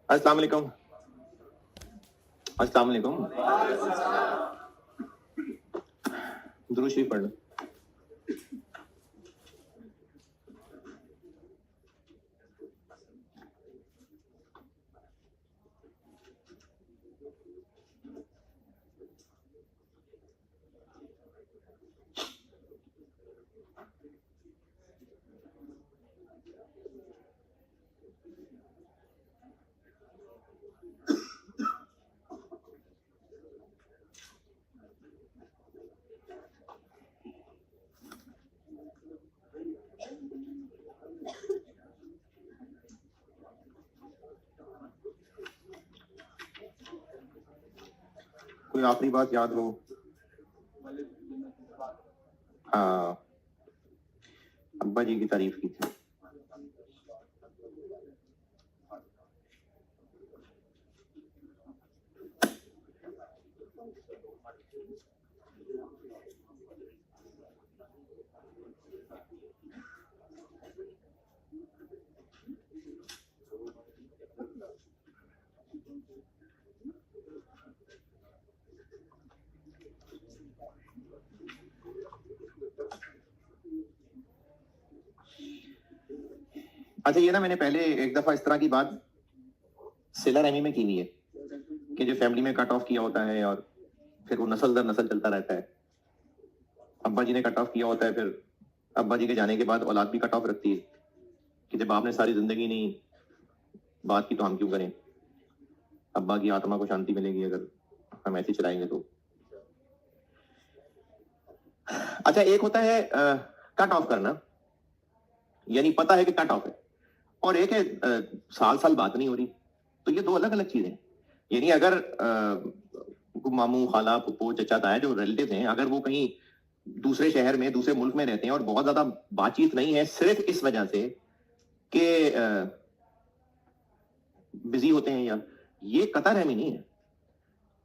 अस्सलाम वालेकुम। अस्सलाम वालेकुम। दुरूद शरीफ पढ़ लो। कोई आखिरी बात याद हो? हाँ, अब्बा जी की तारीफ की थी। अच्छा, ये ना मैंने पहले एक दफा इस तरह की बात सिला रहमी में की हुई है कि जो फैमिली में कट ऑफ किया होता है और फिर वो नस्ल दर नस्ल चलता रहता है। अब्बा जी ने कट ऑफ किया होता है, फिर अब्बा जी के जाने के बाद औलाद भी कट ऑफ रखती है कि जब आपने सारी जिंदगी नहीं बात की तो हम क्यों करें। अब्बा की आत्मा को शांति मिलेगी अगर हम ऐसे चलाएंगे तो। अच्छा, एक होता है कट ऑफ करना, यानी पता है कि कट ऑफ है, और एक है साल साल बात नहीं हो रही। तो ये दो अलग अलग चीजें हैं। यानी अगर मामू खाला फुप्पो चचा ताया जो रिलेटिव हैं, अगर वो कहीं दूसरे शहर में दूसरे मुल्क में रहते हैं और बहुत ज्यादा बातचीत नहीं है सिर्फ इस वजह से कि बिजी होते हैं, या ये कतई रहमी नहीं है।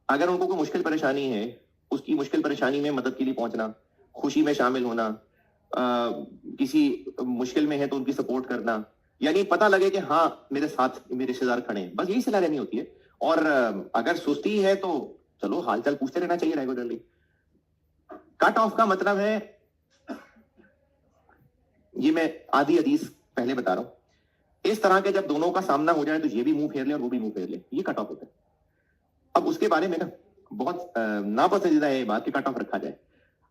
अगर उनको कोई मुश्किल परेशानी है, उसकी मुश्किल परेशानी में मदद के लिए पहुंचना, खुशी में शामिल होना, किसी मुश्किल में है तो उनकी सपोर्ट करना, यानी पता लगे कि हाँ मेरे साथ मेरे रिश्तेदार खड़े हैं, बस यही सिला रहमी होती है। और अगर सुस्ती है तो चलो हालचाल पूछते रहना चाहिए रेगुलरली। कट ऑफ का मतलब है, ये मैं आधी हदीस पहले बता रहा हूं, इस तरह के जब दोनों का सामना हो जाए तो ये भी मुंह फेर ले और वो भी मुंह फेर ले, ये कट ऑफ होता है। अब उसके बारे में ना बहुत नापसंदीदा है ये बात कि कट ऑफ रखा जाए।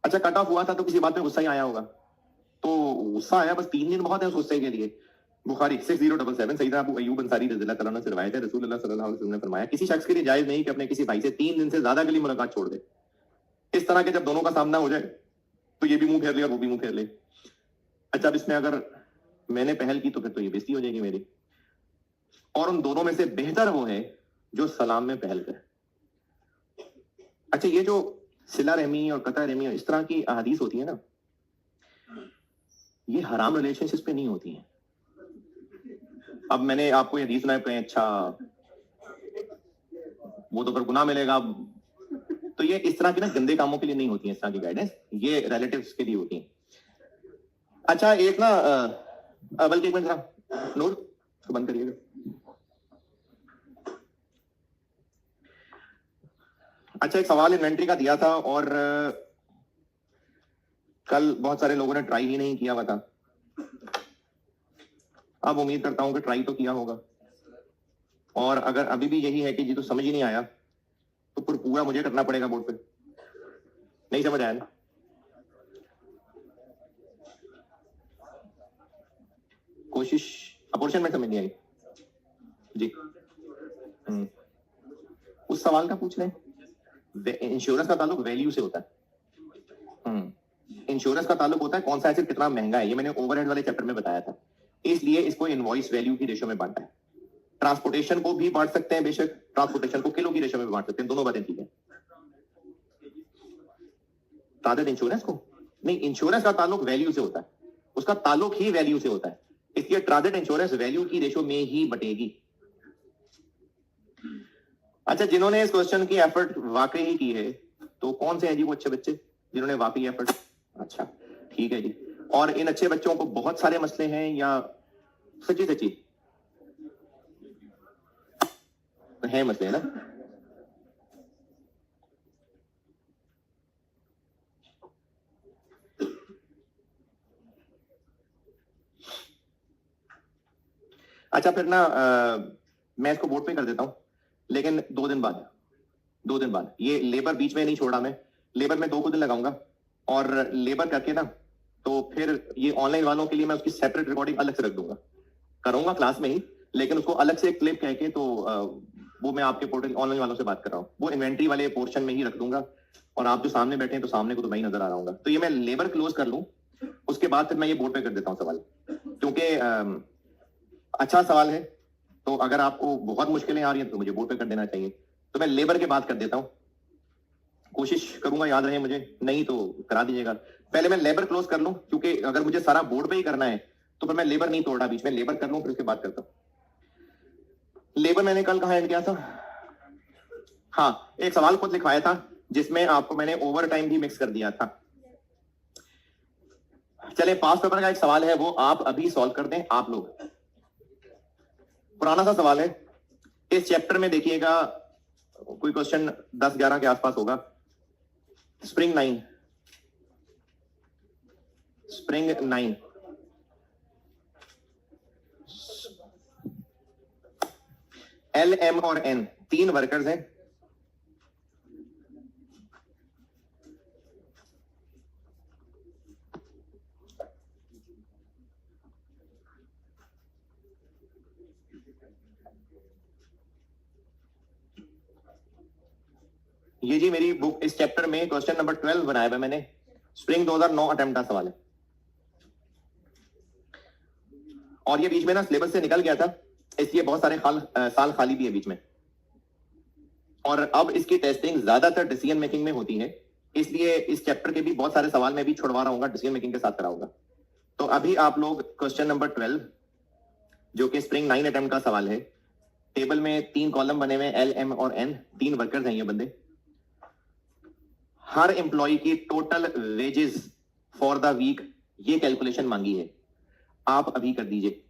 अच्छा, कट ऑफ हुआ था तो किसी बात में गुस्सा ही आया होगा, तो गुस्सा आया, बस 3 दिन बहुत है उस गुस्से के लिए। बुखारी 6077 सईदना अबू अय्यूब अंसारी रज़ियल्लाहु तआला अन्हु से रिवायत है, रसूलुल्लाह सल्लल्लाहु अलैहि वसल्लम ने फरमाया, किसी शख्स के लिए जायज नहीं कि अपने किसी भाई से 3 दिन से ज्यादा के लिए मुलाकात छोड़ दे। इस तरह के जब दोनों का सामना हो जाए तो ये भी मुंह फेर ले और वो भी मुंह फेर ले। अच्छा, अब इसमें अगर मैंने पहल की तो फिर तो ये बेइज्जती हो जाएगी मेरी, और उन दोनों में से बेहतर वो है जो सलाम में पहल करे। अच्छा, ये जो सिला रहमी और कता रहमी और इस तरह की अहादीस होती है ना, ये हराम रिलेशनशिप पे नहीं होती हैं। अब मैंने आपको ये हदीस सुनाई कहें अच्छा वो तो फिर गुनाह मिलेगा, तो ये इस तरह की ना गंदे कामों के लिए नहीं होती है, इस तरह की गाइडेंस ये रिलेटिव्स के लिए होती है। अच्छा, एक ना बल्कि एक मिनट जरा नूर इसको बंद करिएगा। अच्छा, एक सवाल इन्वेंट्री का दिया था और कल बहुत सारे लोगों ने ट्राई ही नहीं किया हुआ था। अब उम्मीद करता हूं कि ट्राई तो किया होगा, और अगर अभी भी यही है कि जी तो समझ ही नहीं आया तो फिर पूरा मुझे करना पड़ेगा बोर्ड पे। नहीं समझ आया ना? कोशिश अपोर्शन में समझ नहीं आई जी। उस सवाल का पूछ लें। इंश्योरेंस का ताल्लुक वैल्यू से होता है। इंश्योरेंस का ताल्लुक होता है कौन सा एसेट कितना महंगा है, ये मैंने ओवरहेड वाले चैप्टर में बताया था, इसलिए इसको इनवॉइस वैल्यू की रेशो में बांटा है। ट्रांसपोर्टेशन को भी बांट सकते हैं, बेशक ट्रांसपोर्टेशन को किलो की रेशो में बांट सकते हैं, दोनों बातें ठीक है। तादाद इंश्योरेंस को नहीं, इंश्योरेंस का ताल्लुक वैल्यू से होता है, उसका ताल्लुक ही वैल्यू से होता है, इसलिए ट्रांजिट इंश्योरेंस वैल्यू की रेशो में ही बटेगी। अच्छा, जिन्होंने इस क्वेश्चन की एफर्ट वाकई ही की है तो कौन से हैं जी वो अच्छे बच्चे जिन्होंने वाकई एफर्ट? अच्छा ठीक है जी। और इन अच्छे बच्चों को बहुत सारे मसले हैं या सच्ची सच्ची? तो है मसले है ना। अच्छा फिर ना मैं इसको बोर्ड पे कर देता हूँ, लेकिन 2 दिन बाद ये लेबर बीच में नहीं छोड़ा मैं। लेबर में 2 दिन लगाऊंगा और लेबर करके ना तो फिर ये ऑनलाइन वालों के लिए मैं उसकी सेपरेट रिकॉर्डिंग अलग से रख दूंगा, करूंगा क्लास में ही, लेकिन उसको अलग से एक क्लिप कह के तो वो मैं आपके पोर्टल ऑनलाइन वालों से बात कर रहा हूँ, वो इन्वेंट्री वाले पोर्शन में ही रख दूंगा। और आप जो सामने बैठे हैं तो सामने को तो मैं ही नजर आ रहा हूँ। तो ये मैं लेबर क्लोज कर लूँ, उसके बाद फिर मैं ये बोर्ड पे कर देता हूँ सवाल, क्योंकि अच्छा सवाल है। तो अगर आपको बहुत मुश्किलें आ रही हैं तो मुझे बोर्ड पे कर देना चाहिए। तो मैं लेबर के बाद कर देता हूँ, कोशिश करूंगा याद रहे मुझे, नहीं तो करा दीजिएगा। पहले मैं लेबर क्लोज कर लूं, क्योंकि अगर मुझे सारा बोर्ड पे ही करना है तो फिर मैं लेबर नहीं तोड़ रहा, बीच में लेबर कर लूं फिर उसके बाद करता हूं। लेबर मैंने कल कहां एंड किया था? हाँ, एक सवाल खुद लिखवाया था जिसमें आपको मैंने ओवर टाइम भी मिक्स कर दिया था। चले, पास पेपर का एक सवाल है, वो आप अभी सॉल्व कर दें आप लोग। पुराना सा सवाल है, इस चैप्टर में देखिएगा कोई क्वेश्चन 10-11 के आसपास होगा। स्प्रिंग 9 एल, एम और एन 3 वर्कर्स हैं। ये जी मेरी बुक, इस चैप्टर में क्वेश्चन नंबर 12 बनाया हुआ मैंने, स्प्रिंग 2009 अटेम्प्ट का सवाल है। और ये बीच में ना सिलेबस से निकल गया था, इसलिए बहुत सारे साल खाली भी है बीच में। और अब इसकी टेस्टिंग ज्यादातर डिसीजन मेकिंग में होती है, इसलिए इस चैप्टर के भी बहुत सारे सवाल मैं भी छुड़वा रहा हूँ, डिसीजन मेकिंग के साथ कराऊंगा। तो अभी आप लोग क्वेश्चन नंबर 12 जो कि स्प्रिंग 9 अटेम्प्ट का सवाल है, टेबल में 3 कॉलम बने हुए, एल, एम और एन, 3 वर्कर्स हैं ये बंदे। हर एम्प्लॉय की total wages for the week ये कैलकुलेशन मांगी है, आप अभी कर दीजिए।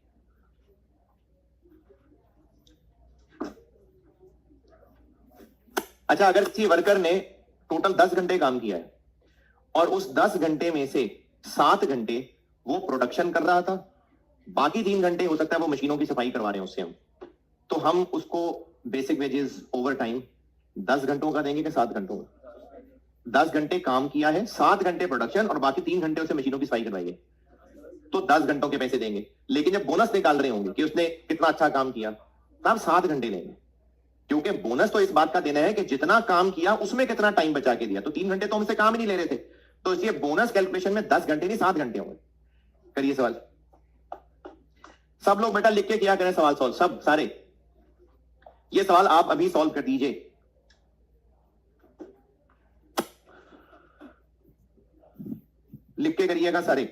अच्छा, अगर किसी वर्कर ने टोटल 10 घंटे काम किया है और उस 10 घंटे में से 7 घंटे वो प्रोडक्शन कर रहा था, बाकी 3 घंटे हो सकता है वो मशीनों की सफाई करवा रहे हैं उससे, तो हम उसको बेसिक वेजेस ओवर टाइम 10 घंटों का देंगे कि 7 घंटों का? 10 घंटे काम किया है, 7 घंटे प्रोडक्शन और बाकी 3 घंटे उसे मशीनों की सफाई करवाएंगे, तो 10 घंटों के पैसे देंगे। लेकिन जब बोनस निकाल रहे होंगे कि उसने कितना अच्छा काम किया, तब 7 घंटे लेंगे, क्योंकि बोनस तो इस बात का देना है कि जितना काम किया उसमें कितना टाइम बचा के दिया। तो 3 घंटे तो हमसे काम ही नहीं ले रहे थे, तो इसलिए बोनस कैलकुलेशन में 10 घंटे नहीं 7 घंटे होंगे। करिए सवाल, सब लोग बेटा लिख के किया करें सवाल सॉल्व, सब सारे ये सवाल आप अभी सॉल्व कर दीजिए। लिख के करिएगा सारे,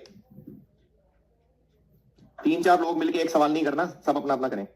3-4 लोग मिलके एक सवाल नहीं करना, सब अपना अपना करें।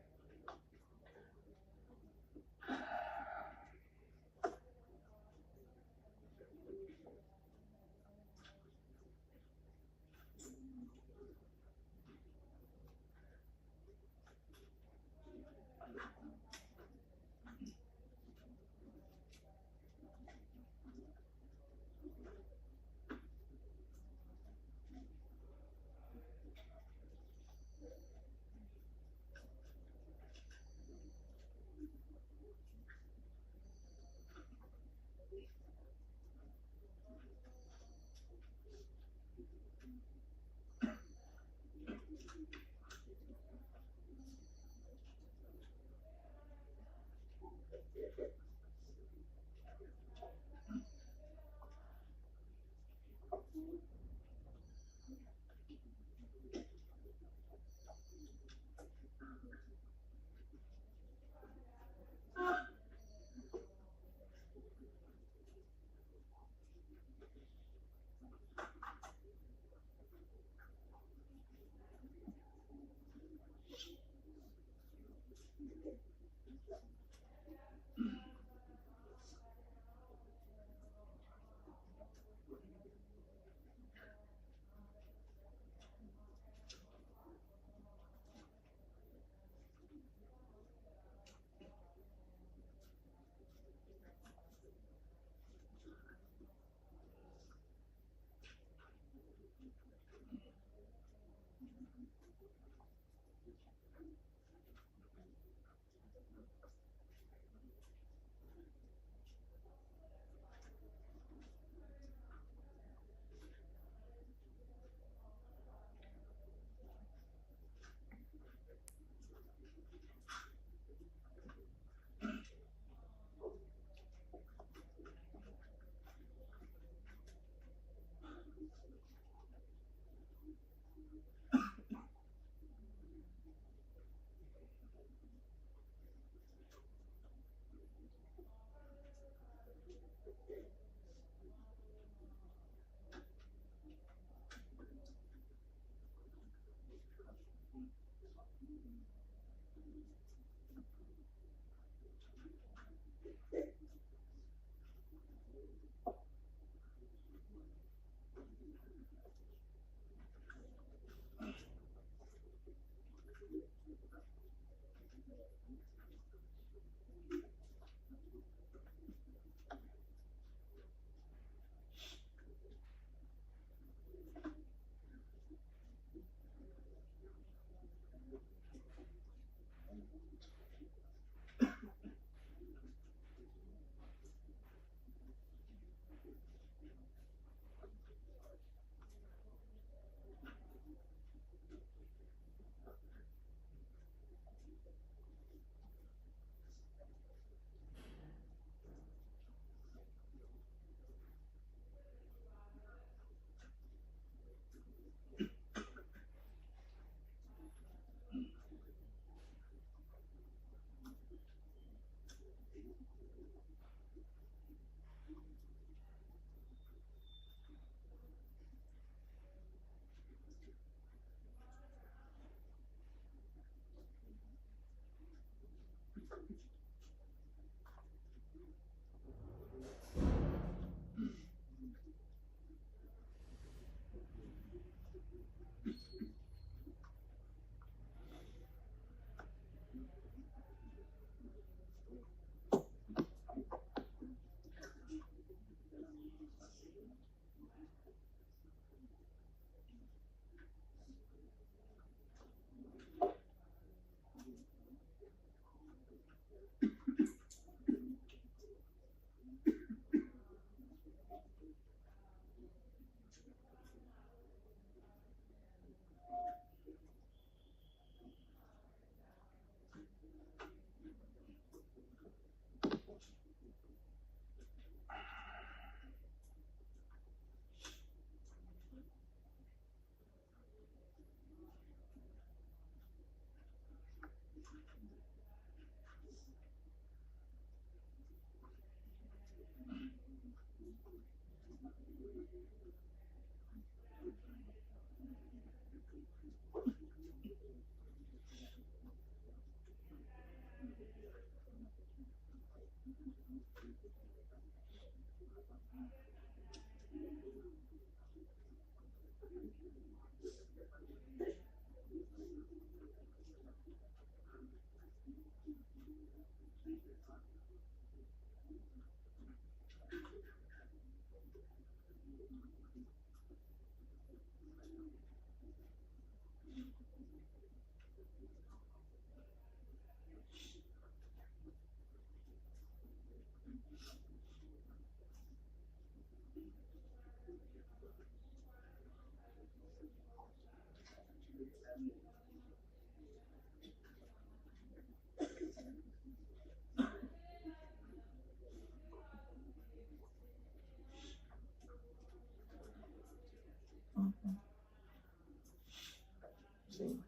Sí.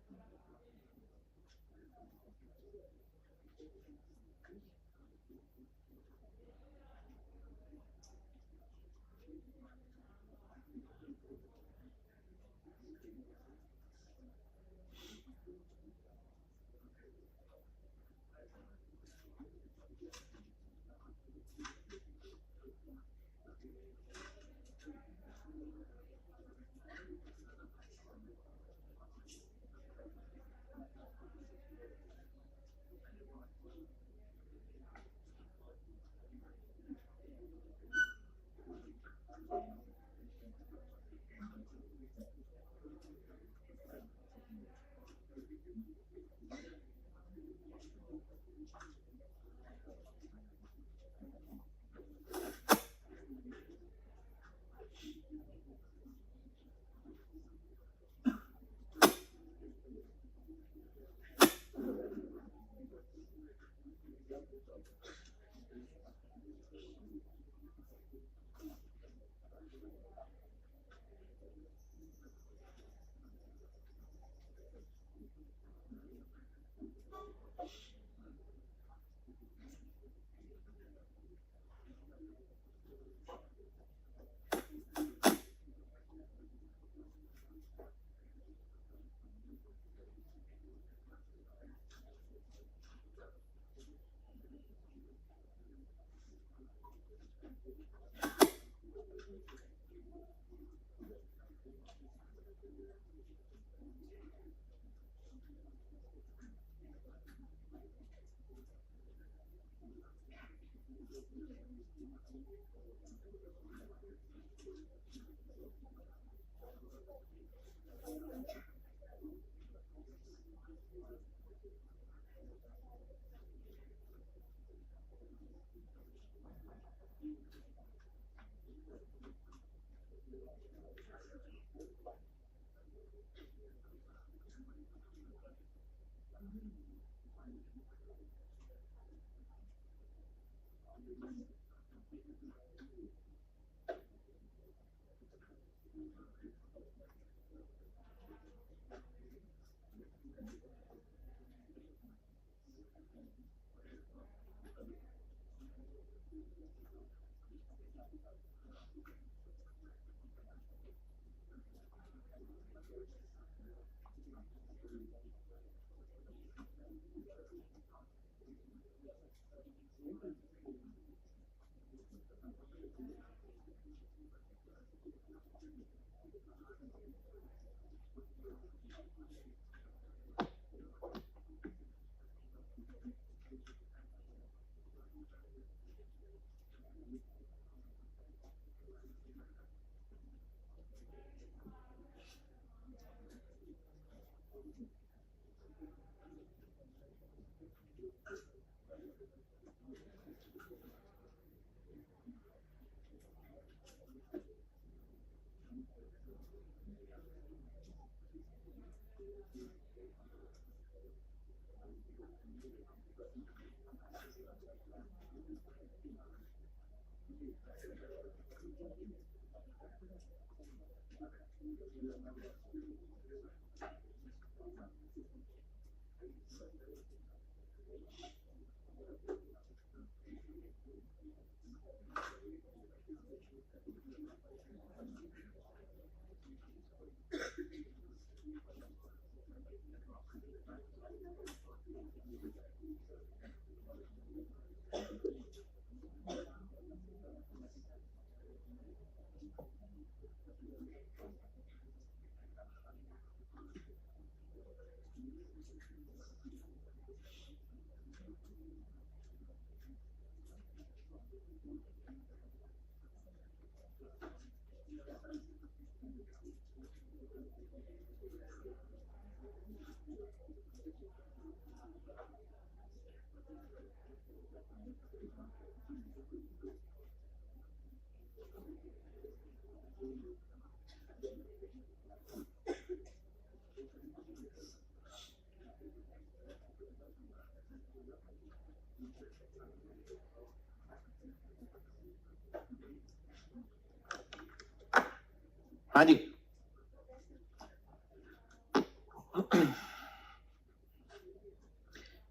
हाँ जी,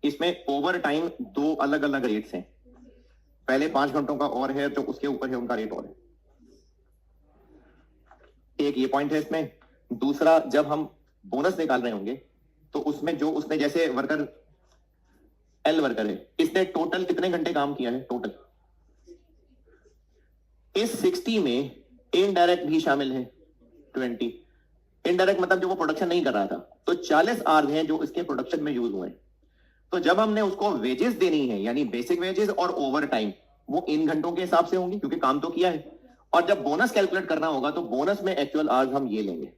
इसमें ओवर टाइम 2 अलग अलग रेट्स हैं। पहले 5 घंटों का और है, जो उसके ऊपर है उनका रेट और है। एक ये पॉइंट है इसमें। दूसरा, जब हम बोनस निकाल रहे होंगे तो उसमें जो उसने, जैसे वर्कर एल वर्कर है, इसने टोटल कितने घंटे काम किया है टोटल, इस 60 में इनडायरेक्ट भी शामिल है 20। इनडायरेक्ट मतलब जो वो प्रोडक्शन नहीं कर रहा था, तो 40 आवर्स हैं जो इसके प्रोडक्शन में यूज हुए हैं। तो जब हमने उसको वेजेस देनी है, यानी बेसिक वेजेस और ओवर टाइम, वो इन घंटों के हिसाब से होंगी क्योंकि काम तो किया है। और जब बोनस कैलकुलेट करना होगा तो बोनस में एक्चुअल आवर्स हम ये लेंगे।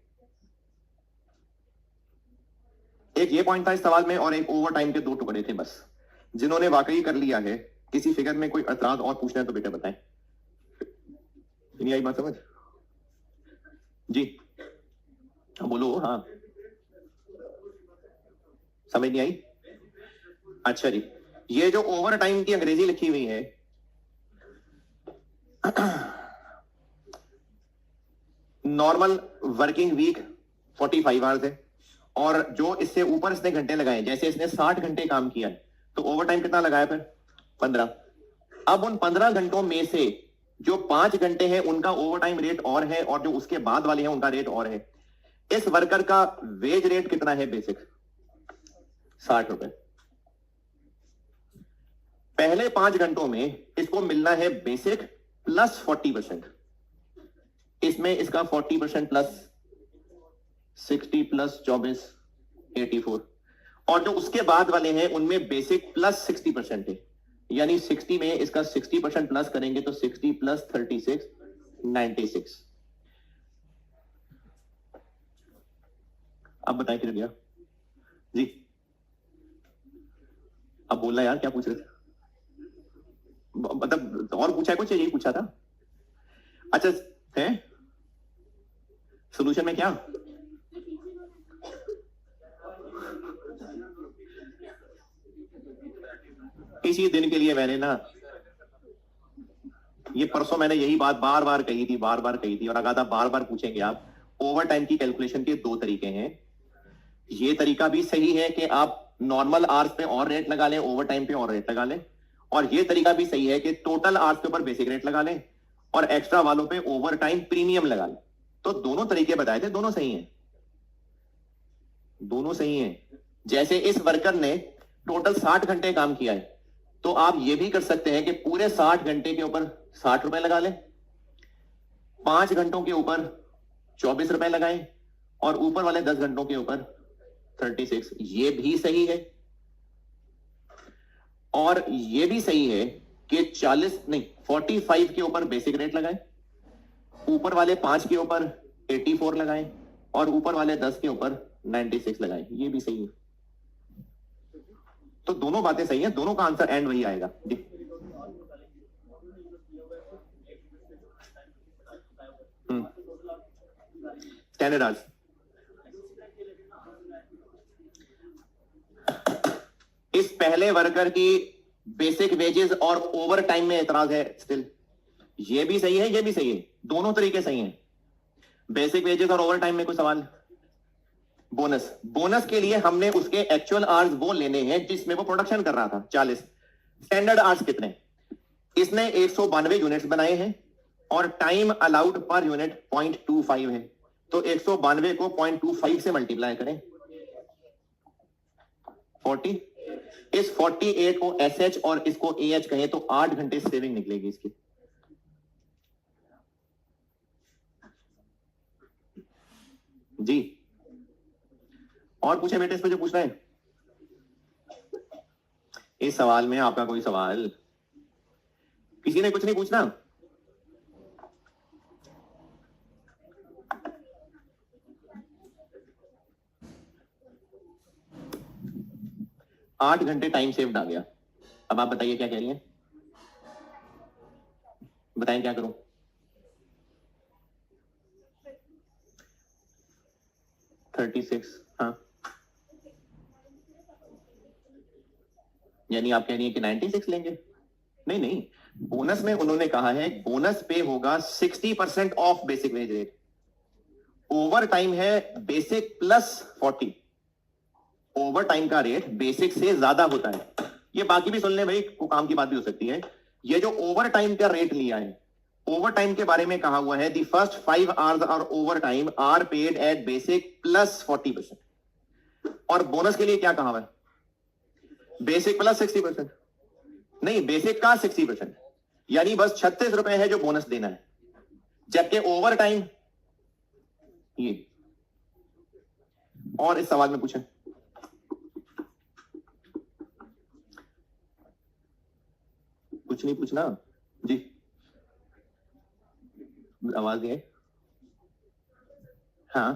एक ये पॉइंट था इस सवाल में, और एक ओवर टाइम के 2 टुकड़े थे बस। जिन्होंने वाकई कर लिया है, किसी फिगर में कोई एतराज और पूछना है तो बेटा बताएं। नहीं आई बात समझ? जी बोलो। हाँ, समझ नहीं आई? अच्छा जी, ये जो ओवर टाइम की अंग्रेजी लिखी हुई है, नॉर्मल वर्किंग वीक 45 आवर्स है, और जो इससे ऊपर इसने घंटे लगाए, जैसे इसने 60 घंटे काम किया है, तो ओवर टाइम कितना लगाया फिर? 15। अब उन 15 घंटों में से जो 5 घंटे हैं उनका ओवर टाइम रेट और है, और जो उसके बाद वाले हैं उनका रेट और है। इस वर्कर का वेज रेट कितना है बेसिक? 60 रुपए। पहले 5 घंटों में इसको मिलना है बेसिक प्लस 40%, इसमें इसका 40% प्लस 60 प्लस 24 84, और जो उसके बाद वाले हैं उनमें बेसिक प्लस 60% है, यानी 60 में इसका 60% प्लस करेंगे तो 60 प्लस 36 96। अब बताएं किधर गया जी? अब बोलना यार, क्या पूछ रहे थे? मतलब और पूछा है कुछ, यही पूछा था? अच्छा है सोल्यूशन में क्या? इसी दिन के लिए मैंने ना, ये परसों मैंने यही बात बार बार कही थी, और अगाधा बार बार पूछेंगे आप। ओवर टाइम की कैलकुलेशन के दो तरीके हैं। ये तरीका भी सही है कि आप नॉर्मल आवर्स पे और रेट लगा लें, ओवर टाइम पे और रेट लगा लें, और ये तरीका भी सही है कि टोटल आवर्स के ऊपर बेसिक रेट लगा लें और एक्स्ट्रा वालों पे ओवर टाइम प्रीमियम लगा लें। तो दोनों तरीके बताए थे, दोनों सही हैं, दोनों सही हैं। जैसे इस वर्कर ने टोटल 60 घंटे काम किया है, तो आप ये भी कर सकते हैं कि पूरे 60 घंटे के ऊपर 60 रुपए लगा लें, 5 घंटों के ऊपर 24 रुपए लगाएं, और ऊपर वाले 10 घंटों के ऊपर 36। ये भी सही है। और ये भी सही है कि 45 के ऊपर बेसिक रेट लगाएं, ऊपर वाले 5 के ऊपर 84 लगाएं, और ऊपर वाले 10 के ऊपर 96 लगाएं। ये भी सही है। तो दोनों बातें सही हैं, दोनों का आंसर एंड वही आएगा जी। स्टैंडर्ड आवर्स इस पहले वर्कर की बेसिक वेजेस और ओवर टाइम में एतराज है स्टिल। ये भी सही है, ये भी सही है, दोनों तरीके सही हैं। बेसिक वेजेस और ओवर टाइम में कोई सवाल? बोनस के लिए हमने उसके एक्चुअल आवर्स वो लेने हैं जिसमें वो प्रोडक्शन कर रहा था 40। स्टैंडर्ड आवर्स कितने? इसने 192 यूनिट्स बनाए हैं और टाइम अलाउड पर यूनिट 0.25 है, तो 192 को 0.25 से मल्टीप्लाई करें 40। इस 48 को एसएच और इसको एएच कहें तो 8 घंटे सेविंग निकलेगी इसकी। जी और पूछे बेटे, इस पे जो पूछ रहे हैं इस सवाल में आपका कोई सवाल? किसी ने कुछ नहीं पूछना? आठ घंटे टाइम सेव्ड आ गया। अब आप बताइए क्या कह रही हैं, बताएं क्या करूं? हाँ, यानी आप कह रही हैं कि 96 लेंगे? नहीं नहीं, बोनस में उन्होंने कहा है बोनस पे होगा 60% of basic wage rate, over time है बेसिक प्लस 40। ओवर टाइम का रेट बेसिक से ज्यादा होता है। ये बाकी भी सुन ले भाई, को काम की बात भी हो सकती है। ये जो ओवर टाइम का रेट लिया है, ओवर टाइम के बारे में कहा हुआ है दी फर्स्ट 5 आवर्स और overtime are paid at basic plus 40%। और बोनस के लिए क्या कहा हुआ है? Basic plus 60%। नहीं, बेसिक का 60%, यानी बस 36 रुपए है जो बोनस देना है, जबकि ओवर टाइम ये। और इस सवाल में पूछें, कुछ नहीं पूछना जी? आवाज है? हाँ,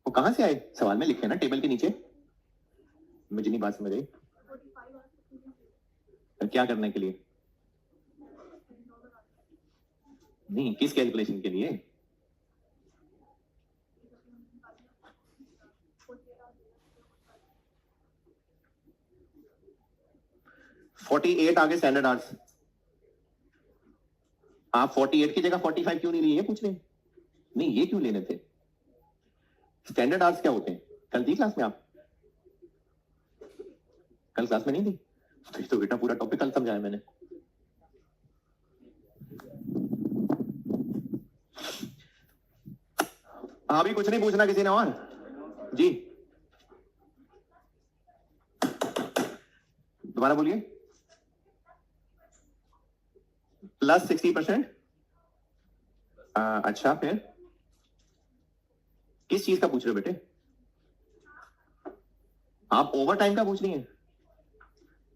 वो कहां से आए? सवाल में लिखे ना टेबल के नीचे। मुझे नहीं बात समझ आई। क्या करने के लिए? नहीं, किस कैलकुलेशन के लिए? $48 आगे स्टैंडर्ड आवर्स। आप 48 की जगह 45 क्यों नहीं लिए, पूछ रहे हैं? नहीं, ये क्यों लेने थे? स्टैंडर्ड आवर्स क्या होते हैं? कल थी क्लास में आप? कल क्लास में नहीं थी? तो बेटा पूरा टॉपिक कल समझाया मैंने। अभी कुछ नहीं पूछना किसी ने और? जी दोबारा बोलिए। प्लस 60%। अच्छा, फिर किस चीज का पूछ रहे हो बेटे? आप ओवर टाइम का पूछ रही हैं?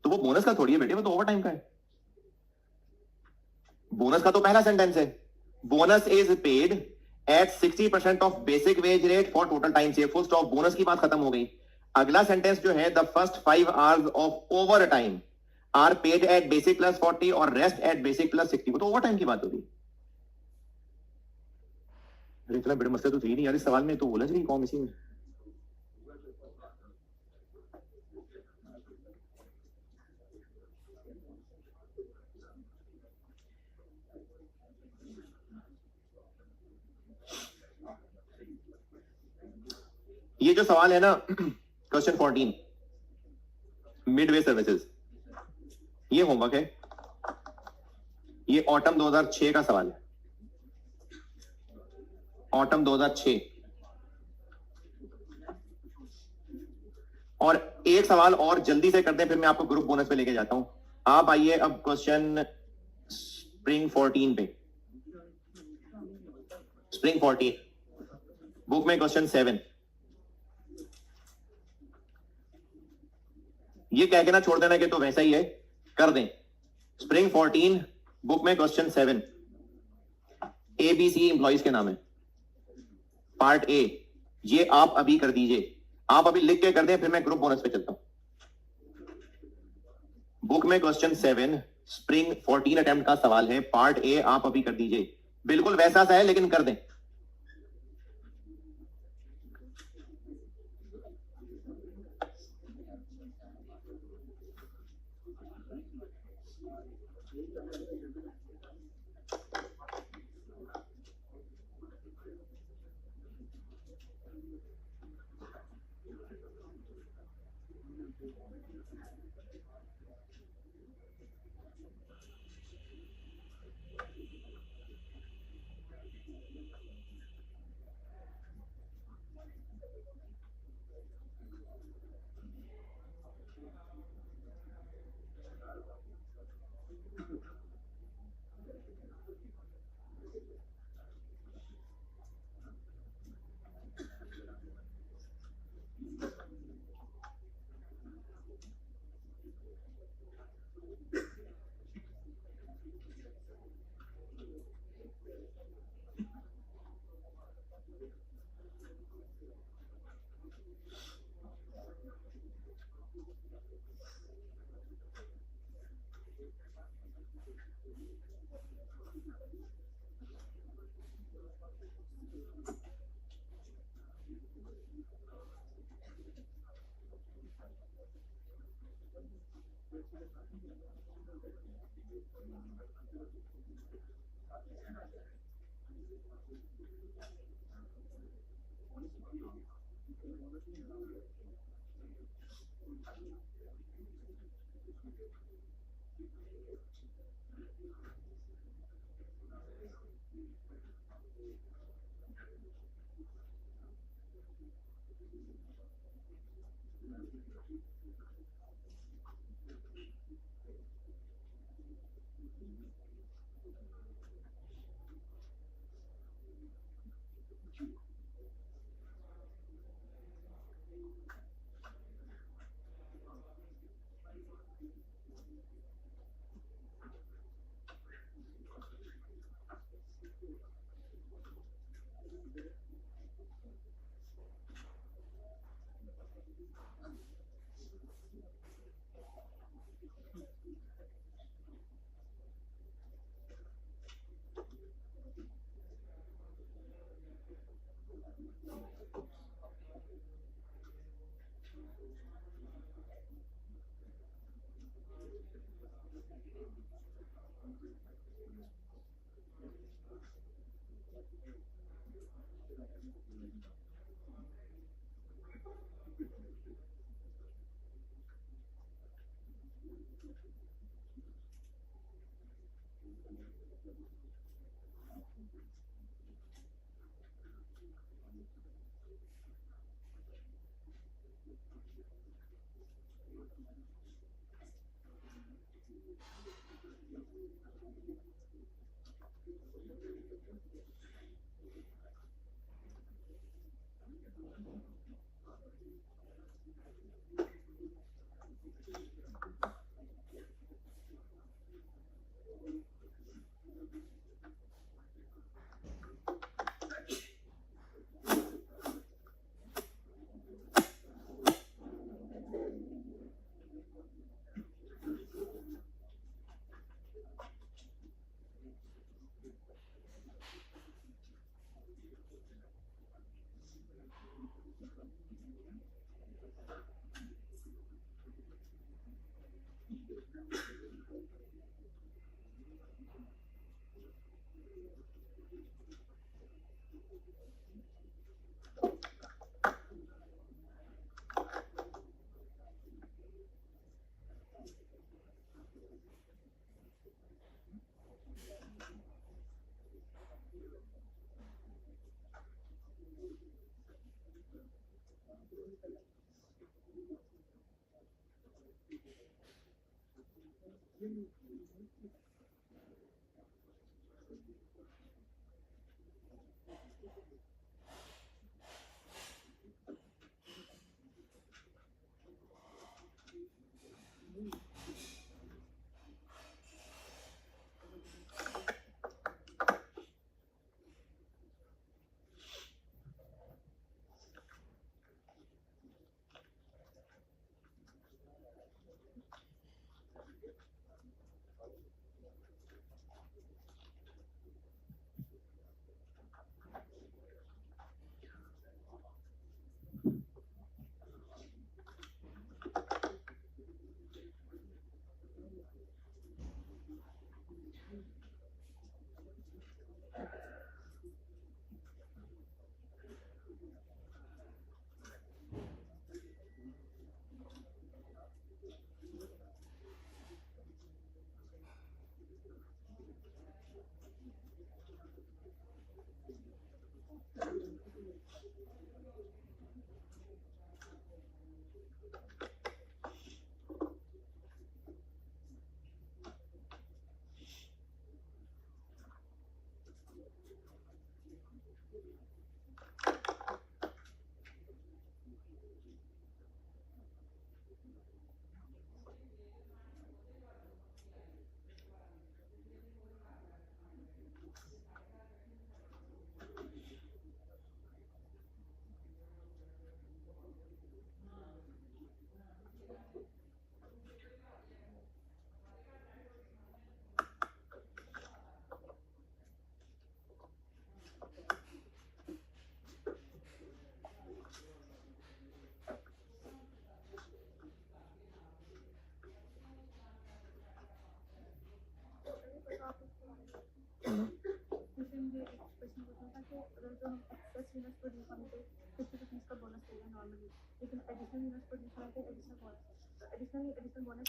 तो वो बोनस का थोड़ी है बेटे, वो तो ओवर टाइम का है। बोनस का तो पहला सेंटेंस है, bonus is paid at 60% of basic wage rate for total time से, फुल स्टॉप, बोनस की बात खत्म हो गई। अगला सेंटेंस जो है, the first 5 hours of overtime are paid at basic plus 40 और रेस्ट एट बेसिक प्लस 60, वो तो ओवर टाइम की बात होगी। इतना बड़े मसले तो थी नहीं यार इस सवाल में, तो उलझ रही कौन इसी में। ये जो सवाल है ना, क्वेश्चन 14, मिडवे सर्विसेज, ये होमवर्क है, ये ऑटम 2006 का सवाल है, ऑटम 2006। और एक सवाल और जल्दी से कर दें, फिर मैं आपको ग्रुप बोनस पे लेके जाता हूं। आप आइए अब क्वेश्चन स्प्रिंग 14 पे, स्प्रिंग 14 बुक में क्वेश्चन 7। ये कह के ना छोड़ देना कि तो वैसा ही है, कर दें। स्प्रिंग 14 बुक में क्वेश्चन 7, एबीसी एम्प्लॉइज के नाम है, पार्ट ए। ये आप अभी कर दीजिए, आप अभी लिख के कर दें, फिर मैं ग्रुप बोनस पे चलता हूं। बुक में क्वेश्चन 7 स्प्रिंग 14 अटेम्प्ट का सवाल है, पार्ट ए, आप अभी कर दीजिए। बिल्कुल वैसा सा है लेकिन कर दें।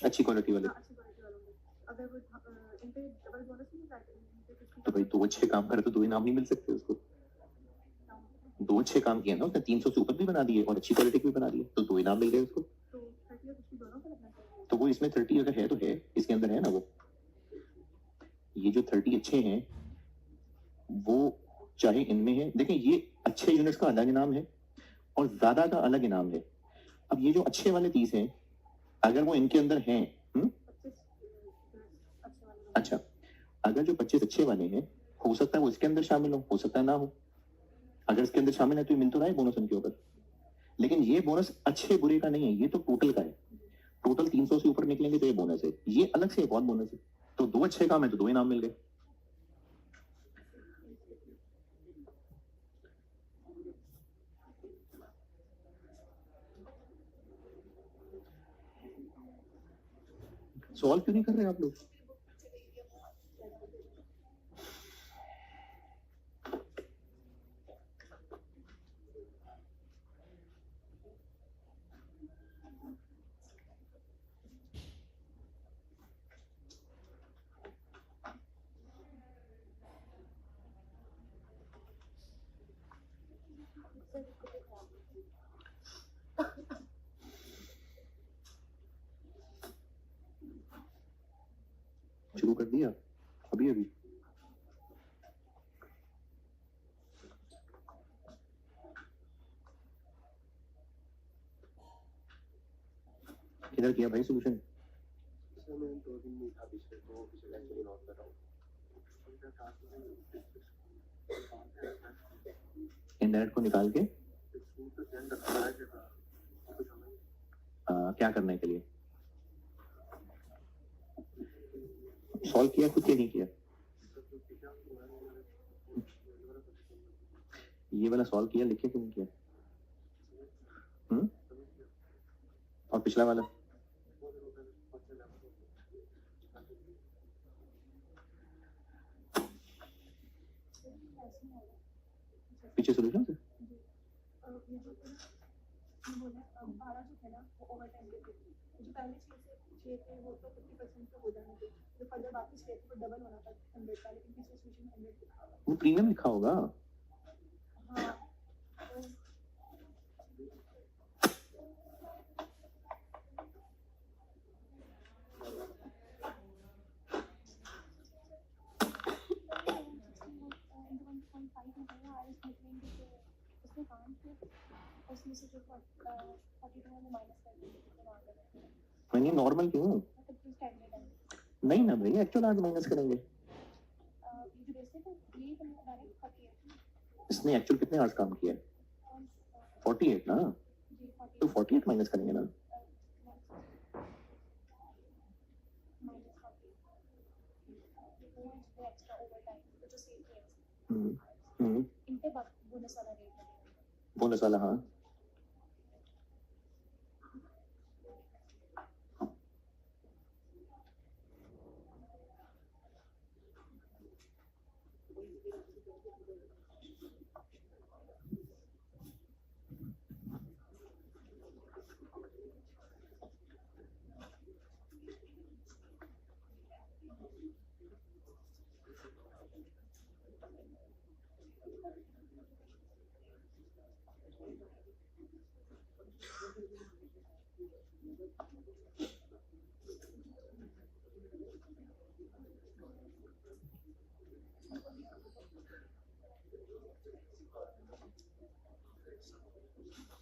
अच्छी क्वालिटी वाले, तो भाई दो अच्छे काम करे तो दो इनाम नहीं मिल सकते उसको? दो अच्छे काम किए ना उसने, 300 से ऊपर भी बना दिए और अच्छी क्वालिटी भी बना दी, तो दो इनाम मिल गए उसको। तो वो इसमें 30 अगर है तो है, इसके अंदर है ना वो, ये जो 30 अच्छे हैं वो चाहे इनमें है। देखें ये अच्छे यूनिट्स का अलग इनाम है और ज्यादा का अलग इनाम है। अब ये जो अच्छे वाले 30 हैं अगर वो इनके अंदर हैं, अच्छा, अगर जो 25 अच्छे वाले हैं हो सकता है वो इसके अंदर शामिल हो सकता है ना हो। अगर इसके अंदर शामिल है तो ये मिल तो रहा है बोनस उनके ऊपर, लेकिन ये बोनस अच्छे बुरे का नहीं है, ये तो टोटल का है। टोटल 300 से ऊपर निकलेंगे तो ये बोनस है, ये अलग से बहुत बोनस है। तो दो अच्छे काम है तो दो इनाम मिल गए। सॉल्व क्यों नहीं कर रहे आप लोग? शुरू कर दिया अभी अभी? किधर किया भाई सोल्यूशन? इनडायरेक्ट को निकाल के क्या करने के लिए सॉल्व किया, खुद के नहीं किया? ये वाला सॉल्व किया, लिखे क्यों नहीं किया? और पिछला वाला पीछे सोल्यूशन से वो प्रीमियम लिखा होगा। नहीं नॉर्मल क्यों? नहीं ना भाई, एक्चुअल आवर्स माइनस करेंगे। इसने एक्चुअल कितने आवर्स काम किया? 48 ना, तो 48 माइनस करेंगे ना। बोनस वाला हाँ।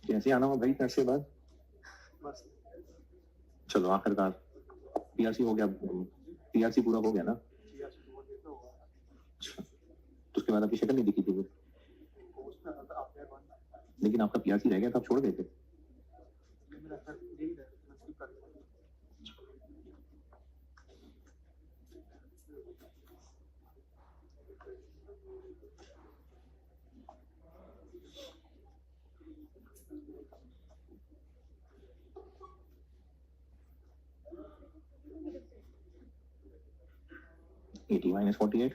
कैसे आना हो भाई घर से बाद? चलो आखिरकार पीआरसी हो गया, पीआरसी पूरा हो गया ना? अच्छा, तो उसके बाद आपकी शक्ल नहीं दिखी थी वो, लेकिन आपका पीआरसी रह गया था, आप छोड़ गए थे। एटी माइनस 48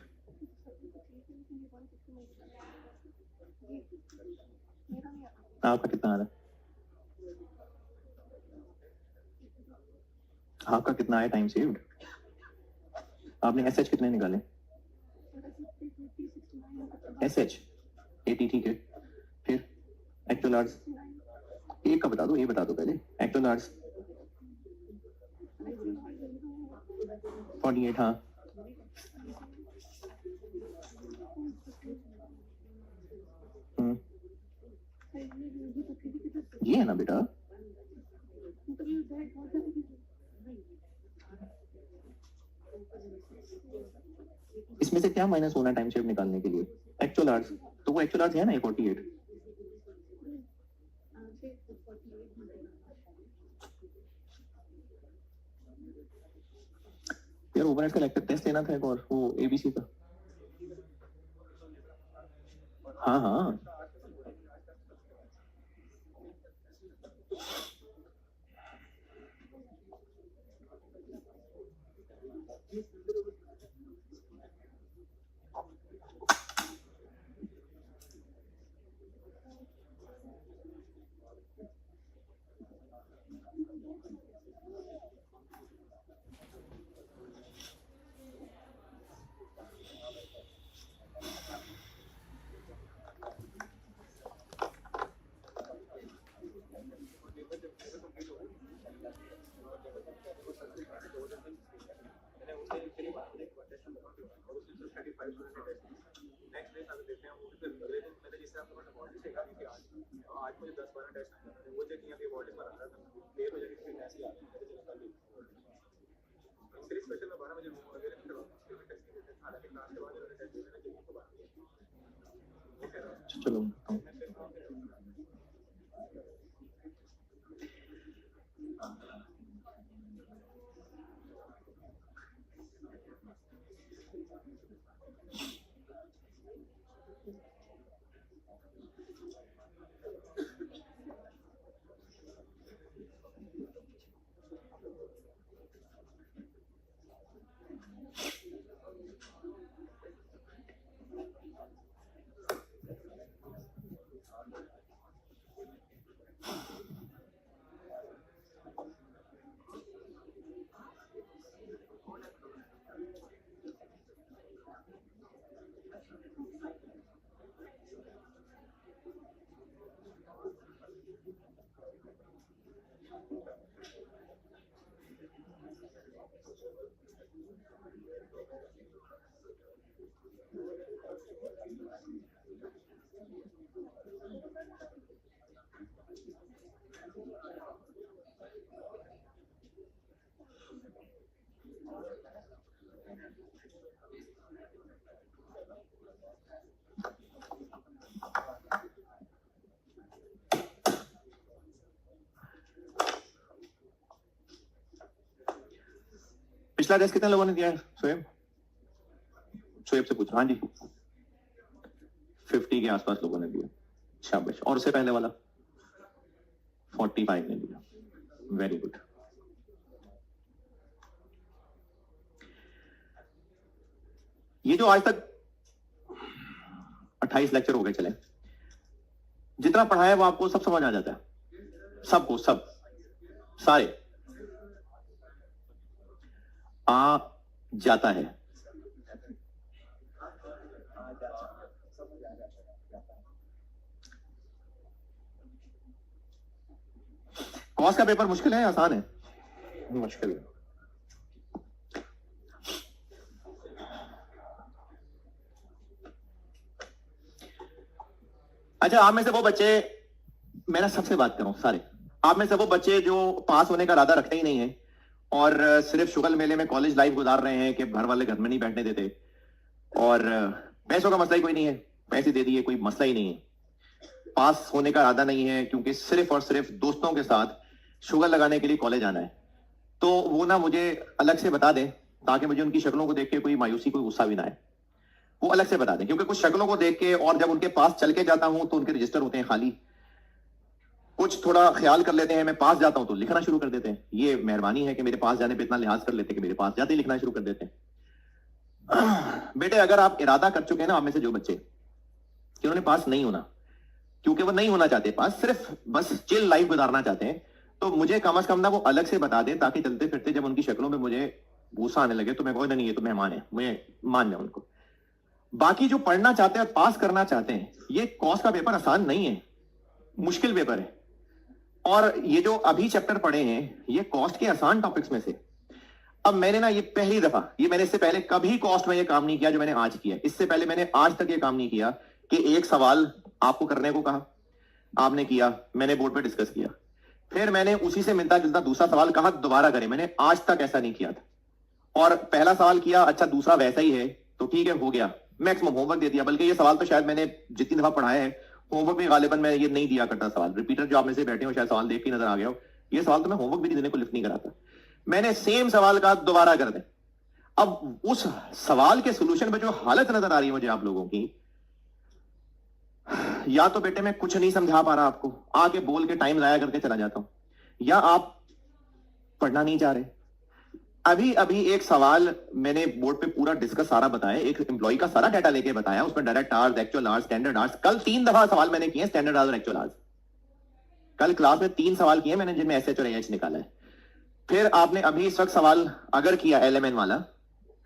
आपका कितना आ रहा है? आपका कितना आया टाइम सेव्ड? आपने एसएच कितने निकाले? एसएच 80 ठीक है, फिर एक्चुअल आवर्स एक का बता दो, ये बता दो पहले। एक्चुअल आवर्स 48 हाँ। ये है ना बेटा, इसमें से क्या माइनस होना टाइम शेप निकालने के लिए? एक्चुअल आवर्स, तो वो एक्चुअल आवर्स है ना 48। यार ओवरहेड का लेक्चर टेस्ट लेना था एक और, वो एबीसी का। हाँ हाँ चलो पिछला टेस्ट कितने लोगों ने दिया है? शोएब से पूछ रहा। हाँ जी 50 के आसपास लोगों ने दिया। शाबाश। और उससे पहले वाला 45 ने दिया। Very good. ये जो आज तक 28 लेक्चर हो गए चले, जितना पढ़ाया वो आपको सब समझ आ जाता है? सबको, सब सारे आ जाता है? कॉस का पेपर मुश्किल है आसान है? मुश्किल है। अच्छा, आप में से वो बच्चे, मैं सबसे बात कर रहा हूं, सारे आप में से वो बच्चे जो पास होने का इरादा रखते ही नहीं है और सिर्फ शुगल मेले में कॉलेज लाइफ गुजार रहे हैं कि घर वाले घर में नहीं बैठने देते, और पैसों का मसला ही कोई नहीं है, पैसे दे दिए, कोई मसला ही नहीं है, पास होने का इरादा नहीं है क्योंकि सिर्फ और सिर्फ दोस्तों के साथ शुगर लगाने के लिए कॉलेज आना है, तो वो ना मुझे अलग से बता दें ताकि मुझे उनकी शक्लों को देख के कोई मायूसी, कोई गुस्सा भी ना आए। वो अलग से बता दें, क्योंकि कुछ शक्लों को देख के और जब उनके पास चल के जाता हूं तो उनके रजिस्टर होते हैं खाली, कुछ थोड़ा ख्याल कर लेते हैं, मैं पास जाता हूं तो लिखना शुरू कर देते हैं। ये मेहरबानी है कि मेरे पास जाने पे इतना लिहाज कर लेते हैं कि मेरे पास जाते ही लिखना शुरू कर देते हैं। बेटे, अगर आप इरादा कर चुके हैं ना, आप में से जो बच्चे कि उन्होंने पास नहीं होना, क्योंकि वो नहीं होना चाहते पास, सिर्फ बस चिल लाइफ गुजारना चाहते हैं, तो मुझे कम से कम ना वो अलग से बता दें ताकि चलते फिरते जब उनकी शक्लों में मुझे गुस्सा आने लगे तो मैं कहूँ नहीं, ये तो मेहमान है, मैं मान जाऊं उनको। बाकी जो पढ़ना चाहते हैं और पास करना चाहते हैं, ये कॉस का पेपर आसान नहीं है, मुश्किल पेपर है। और ये जो अभी चैप्टर पढ़े हैं ये कॉस्ट के आसान टॉपिक्स में से। अब मैंने ना ये पहली दफा, ये मैंने इससे पहले कभी कॉस्ट में ये काम नहीं किया जो मैंने आज किया। इससे पहले मैंने आज तक ये काम नहीं किया कि एक सवाल आपको करने को कहा, आपने किया, मैंने बोर्ड पे डिस्कस किया, फिर मैंने उसी से मिलता जुलता दूसरा सवाल कहा दोबारा करें। मैंने आज तक ऐसा नहीं किया था। और पहला सवाल किया, अच्छा दूसरा वैसा ही है तो ठीक है, हो गया, मैक्सिमम होमवर्क दे दिया। बल्कि ये सवाल तो शायद मैंने जितनी दफा पढ़ाया है होमवर्क भी गालिबन मैं ये नहीं दिया करता सवाल। रिपीटर जो आप में से बैठे हो शायद सवाल देख के नजर आ गया हो, ये सवाल तो मैं होमवर्क भी नहीं देने को लिफ्ट नहीं कराता, मैंने सेम सवाल का दोबारा कर दें। अब उस सवाल के सोल्यूशन में जो हालत नजर आ रही है मुझे आप लोगों की, या तो बेटे मैं कुछ नहीं समझा पा रहा आपको, आके बोल के टाइम जाया करके चला जाता हूं, या आप पढ़ना नहीं चाह रहे। अभी अभी एक सवाल मैंने बोर्ड पे पूरा डिस्कस सारा बताया, एक एम्प्लॉय का सारा डाटा लेके बताया, उसमें direct hours, actual hours, standard hours. कल 3 दफा सवाल मैंने किए स्टैंडर्ड आवर्स और एक्चुअल आवर्स। कल क्लास में 3 सवाल किए मैंने जिनमें एसएच और एएच निकाला है। फिर आपने अभी इस वक्त सवाल अगर किया एलएमएन वाला,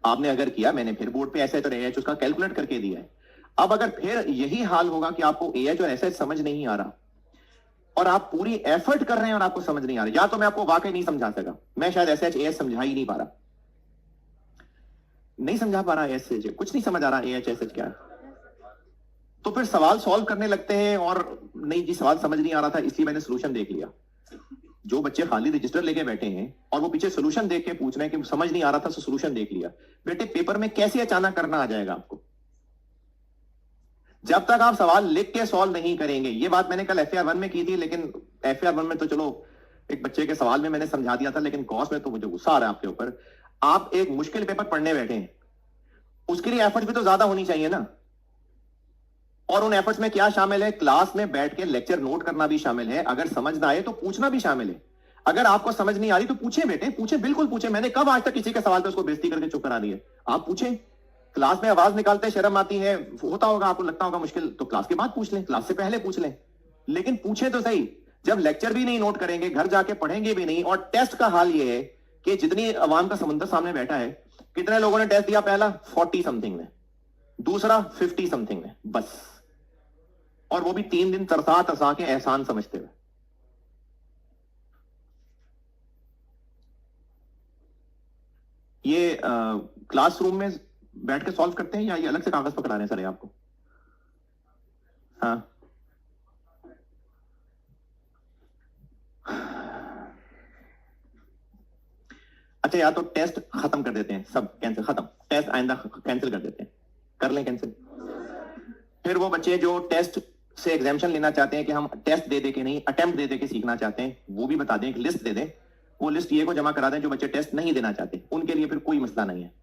आपने अगर किया, मैंने फिर बोर्ड पे एसएच और एएच उसका कैलकुलेट करके दिया है। अब अगर फिर यही हाल होगा कि आपको एएच और एसएच समझ नहीं आ रहा और आप पूरी एफर्ट कर रहे हैं और आपको समझ नहीं आ रहा, या तो मैं आपको वाकई नहीं समझा सका, मैं शायद एसएच एएच समझा ही नहीं पा रहा, नहीं समझा पा रहा एसएच, कुछ नहीं समझ आ रहा एएच एसएच क्या, तो फिर सवाल सॉल्व करने लगते हैं और नहीं जी सवाल समझ नहीं आ रहा था इसलिए मैंने सोल्यूशन देख लिया। जो बच्चे खाली रजिस्टर लेके बैठे हैं और वो पीछे सोल्यूशन देख के पूछ रहे हैं कि समझ नहीं आ रहा था तो सोल्यूशन देख लिया, बेटे पेपर में कैसे अचानक करना आ जाएगा आपको? जब तक आप सवाल लिख के सॉल्व नहीं करेंगे। ये बात मैंने कल FAR 1 में की थी, लेकिन FAR 1 में तो चलो एक बच्चे के सवाल में मैंने समझा दिया था, लेकिन कॉस में तो मुझे गुस्सा आ रहा है आपके ऊपर। आप एक मुश्किल पेपर पढ़ने बैठे हैं, उसके लिए एफर्ट्स भी तो ज्यादा होनी चाहिए ना। और उन एफर्ट्स में क्या शामिल है? क्लास में बैठ के लेक्चर नोट करना भी शामिल है, अगर समझ ना आए तो पूछना भी शामिल है। अगर आपको समझ नहीं आ रही तो पूछे बेटे, पूछे, बिल्कुल पूछे। मैंने कब आज तक किसी के सवाल पे उसको बेइज्जती करके चुप करा दी है? आप पूछें। क्लास में आवाज निकालते शर्म आती है, होता होगा आपको, लगता होगा मुश्किल, तो क्लास के बाद पूछ लें, क्लास से पहले पूछ लें, लेकिन पूछे तो सही। जब लेक्चर भी नहीं नोट करेंगे, घर जाके पढ़ेंगे भी नहीं, और टेस्ट का हाल यह है कि जितनी अवाम का समुद्र सामने बैठा है, कितने लोगों ने टेस्ट दिया? पहला 40 समथिंग में, दूसरा 50 समथिंग में, बस। और वो भी 3 दिन तरसा तरसा के एहसान समझते हुए। ये क्लासरूम में बैठ के सॉल्व करते हैं या ये अलग से कागज पकड़ा रहे हैं सर आपको? हाँ, अच्छा, या तो टेस्ट खत्म कर देते हैं, सब कैंसिल, खत्म, टेस्ट आइंदा कैंसिल कर देते हैं, कर लें कैंसिल। फिर वो बच्चे जो टेस्ट से एग्जामिशन लेना चाहते हैं कि हम टेस्ट दे दे के नहीं, अटेम्प्ट दे दे के सीखना चाहते हैं, वो भी बता दें, एक लिस्ट दे दें, वो लिस्ट ये को जमा करा दें। जो बच्चे टेस्ट नहीं देना चाहते उनके लिए फिर कोई मसला नहीं है।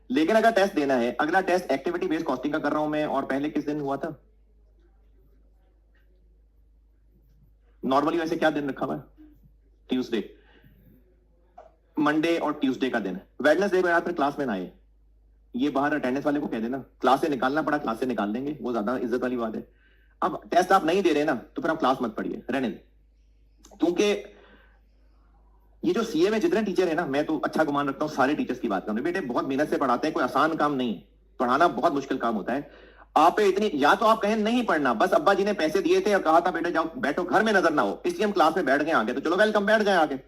लेकिन अगर टेस्ट देना है, अगला टेस्ट एक्टिविटी बेस्ड कॉस्टिंग का कर रहा हूं मैं, और पहले किस दिन हुआ था? नॉर्मली वैसे क्या दिन रखा हुआ है? ट्यूसडे, मंडे और ट्यूसडे का दिन। वेडनेसडे को यार फिर क्लास में ना आए, ये बाहर अटेंडेंस वाले को कह देना, क्लास से निकालना पड़ा क्लास से निकाल देंगे, वो ज्यादा इज्जत वाली बात है। अब टेस्ट आप नहीं दे रहे ना, तो फिर आप क्लास मत पढ़िए, रहने दें। क्योंकि ये जो सीए में जितने टीचर है ना, मैं तो अच्छा गुमान रखता हूँ सारे टीचर्स की बात करूँ, बेटे बहुत मेहनत से पढ़ाते हैं, कोई आसान काम नहीं है, पढ़ाना बहुत मुश्किल काम होता है। आप पे इतनी, या तो आप कहें नहीं पढ़ना, बस अब्बा जी ने पैसे दिए थे और कहा था बेटे जाओ बैठो, घर में नजर ना हो, इसलिए हम क्लास में बैठ गए आगे, तो चलो वेलकम, बैठ जाए आगे।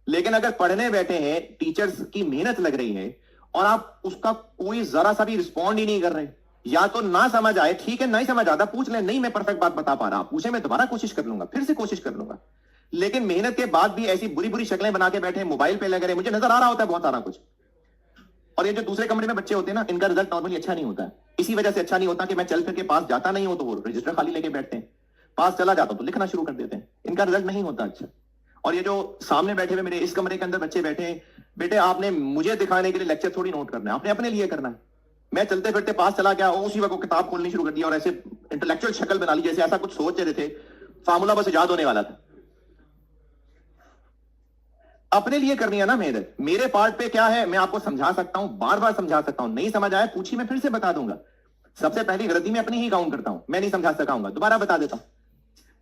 लेकिन अगर पढ़ने बैठे हैं, टीचर्स की मेहनत लग रही है, और आप उसका कोई जरा सा भी रिस्पॉन्ड ही नहीं कर रहे, या तो ना समझ आए, ठीक है, नहीं समझ आता, पूछ ले, नहीं मैं परफेक्ट बात बता पा रहा, पूछे, मैं दोबारा कोशिश कर लूंगा, फिर से कोशिश कर लूंगा। लेकिन मेहनत के बाद भी ऐसी बुरी बुरी शक्लें बना के बैठे, मोबाइल पे लगे रहे, मुझे नजर आ रहा होता है बहुत सारा कुछ। और ये जो दूसरे कमरे में बच्चे होते हैं ना, इनका रिजल्ट नॉर्मली अच्छा नहीं होता है। इसी वजह से अच्छा नहीं होता कि मैं चल फिर के पास जाता नहीं हूं, तो वो रजिस्टर खाली लेके बैठते हैं, पास चला जाता हूं तो लिखना शुरू कर देते हैं, इनका रिजल्ट नहीं होता अच्छा। और ये जो सामने बैठे हुए मेरे इस कमरे के अंदर बच्चे बैठे हैं, बेटे आपने मुझे दिखाने के लिए लेक्चर थोड़ी नोट करना है, आपने अपने लिए करना है। मैं चलते फिरते पास चला गया, उसी वक्त किताब खोलनी शुरू कर दी और ऐसे इंटेलेक्चुअल शक्ल बना ली, जैसे ऐसा कुछ सोच रहे थे, फार्मूला बस याद होने वाला था। अपने लिए करनी है ना मेहनत। मेरे पार्ट पे क्या है, मैं आपको समझा सकता हूं, बार बार समझा सकता हूं, नहीं समझ आया पूछिए, मैं फिर से बता दूंगा। सबसे पहली गलती मैं अपनी ही काउंट करता हूं, मैं नहीं समझा सकाऊंगा, दोबारा बता देता हूं।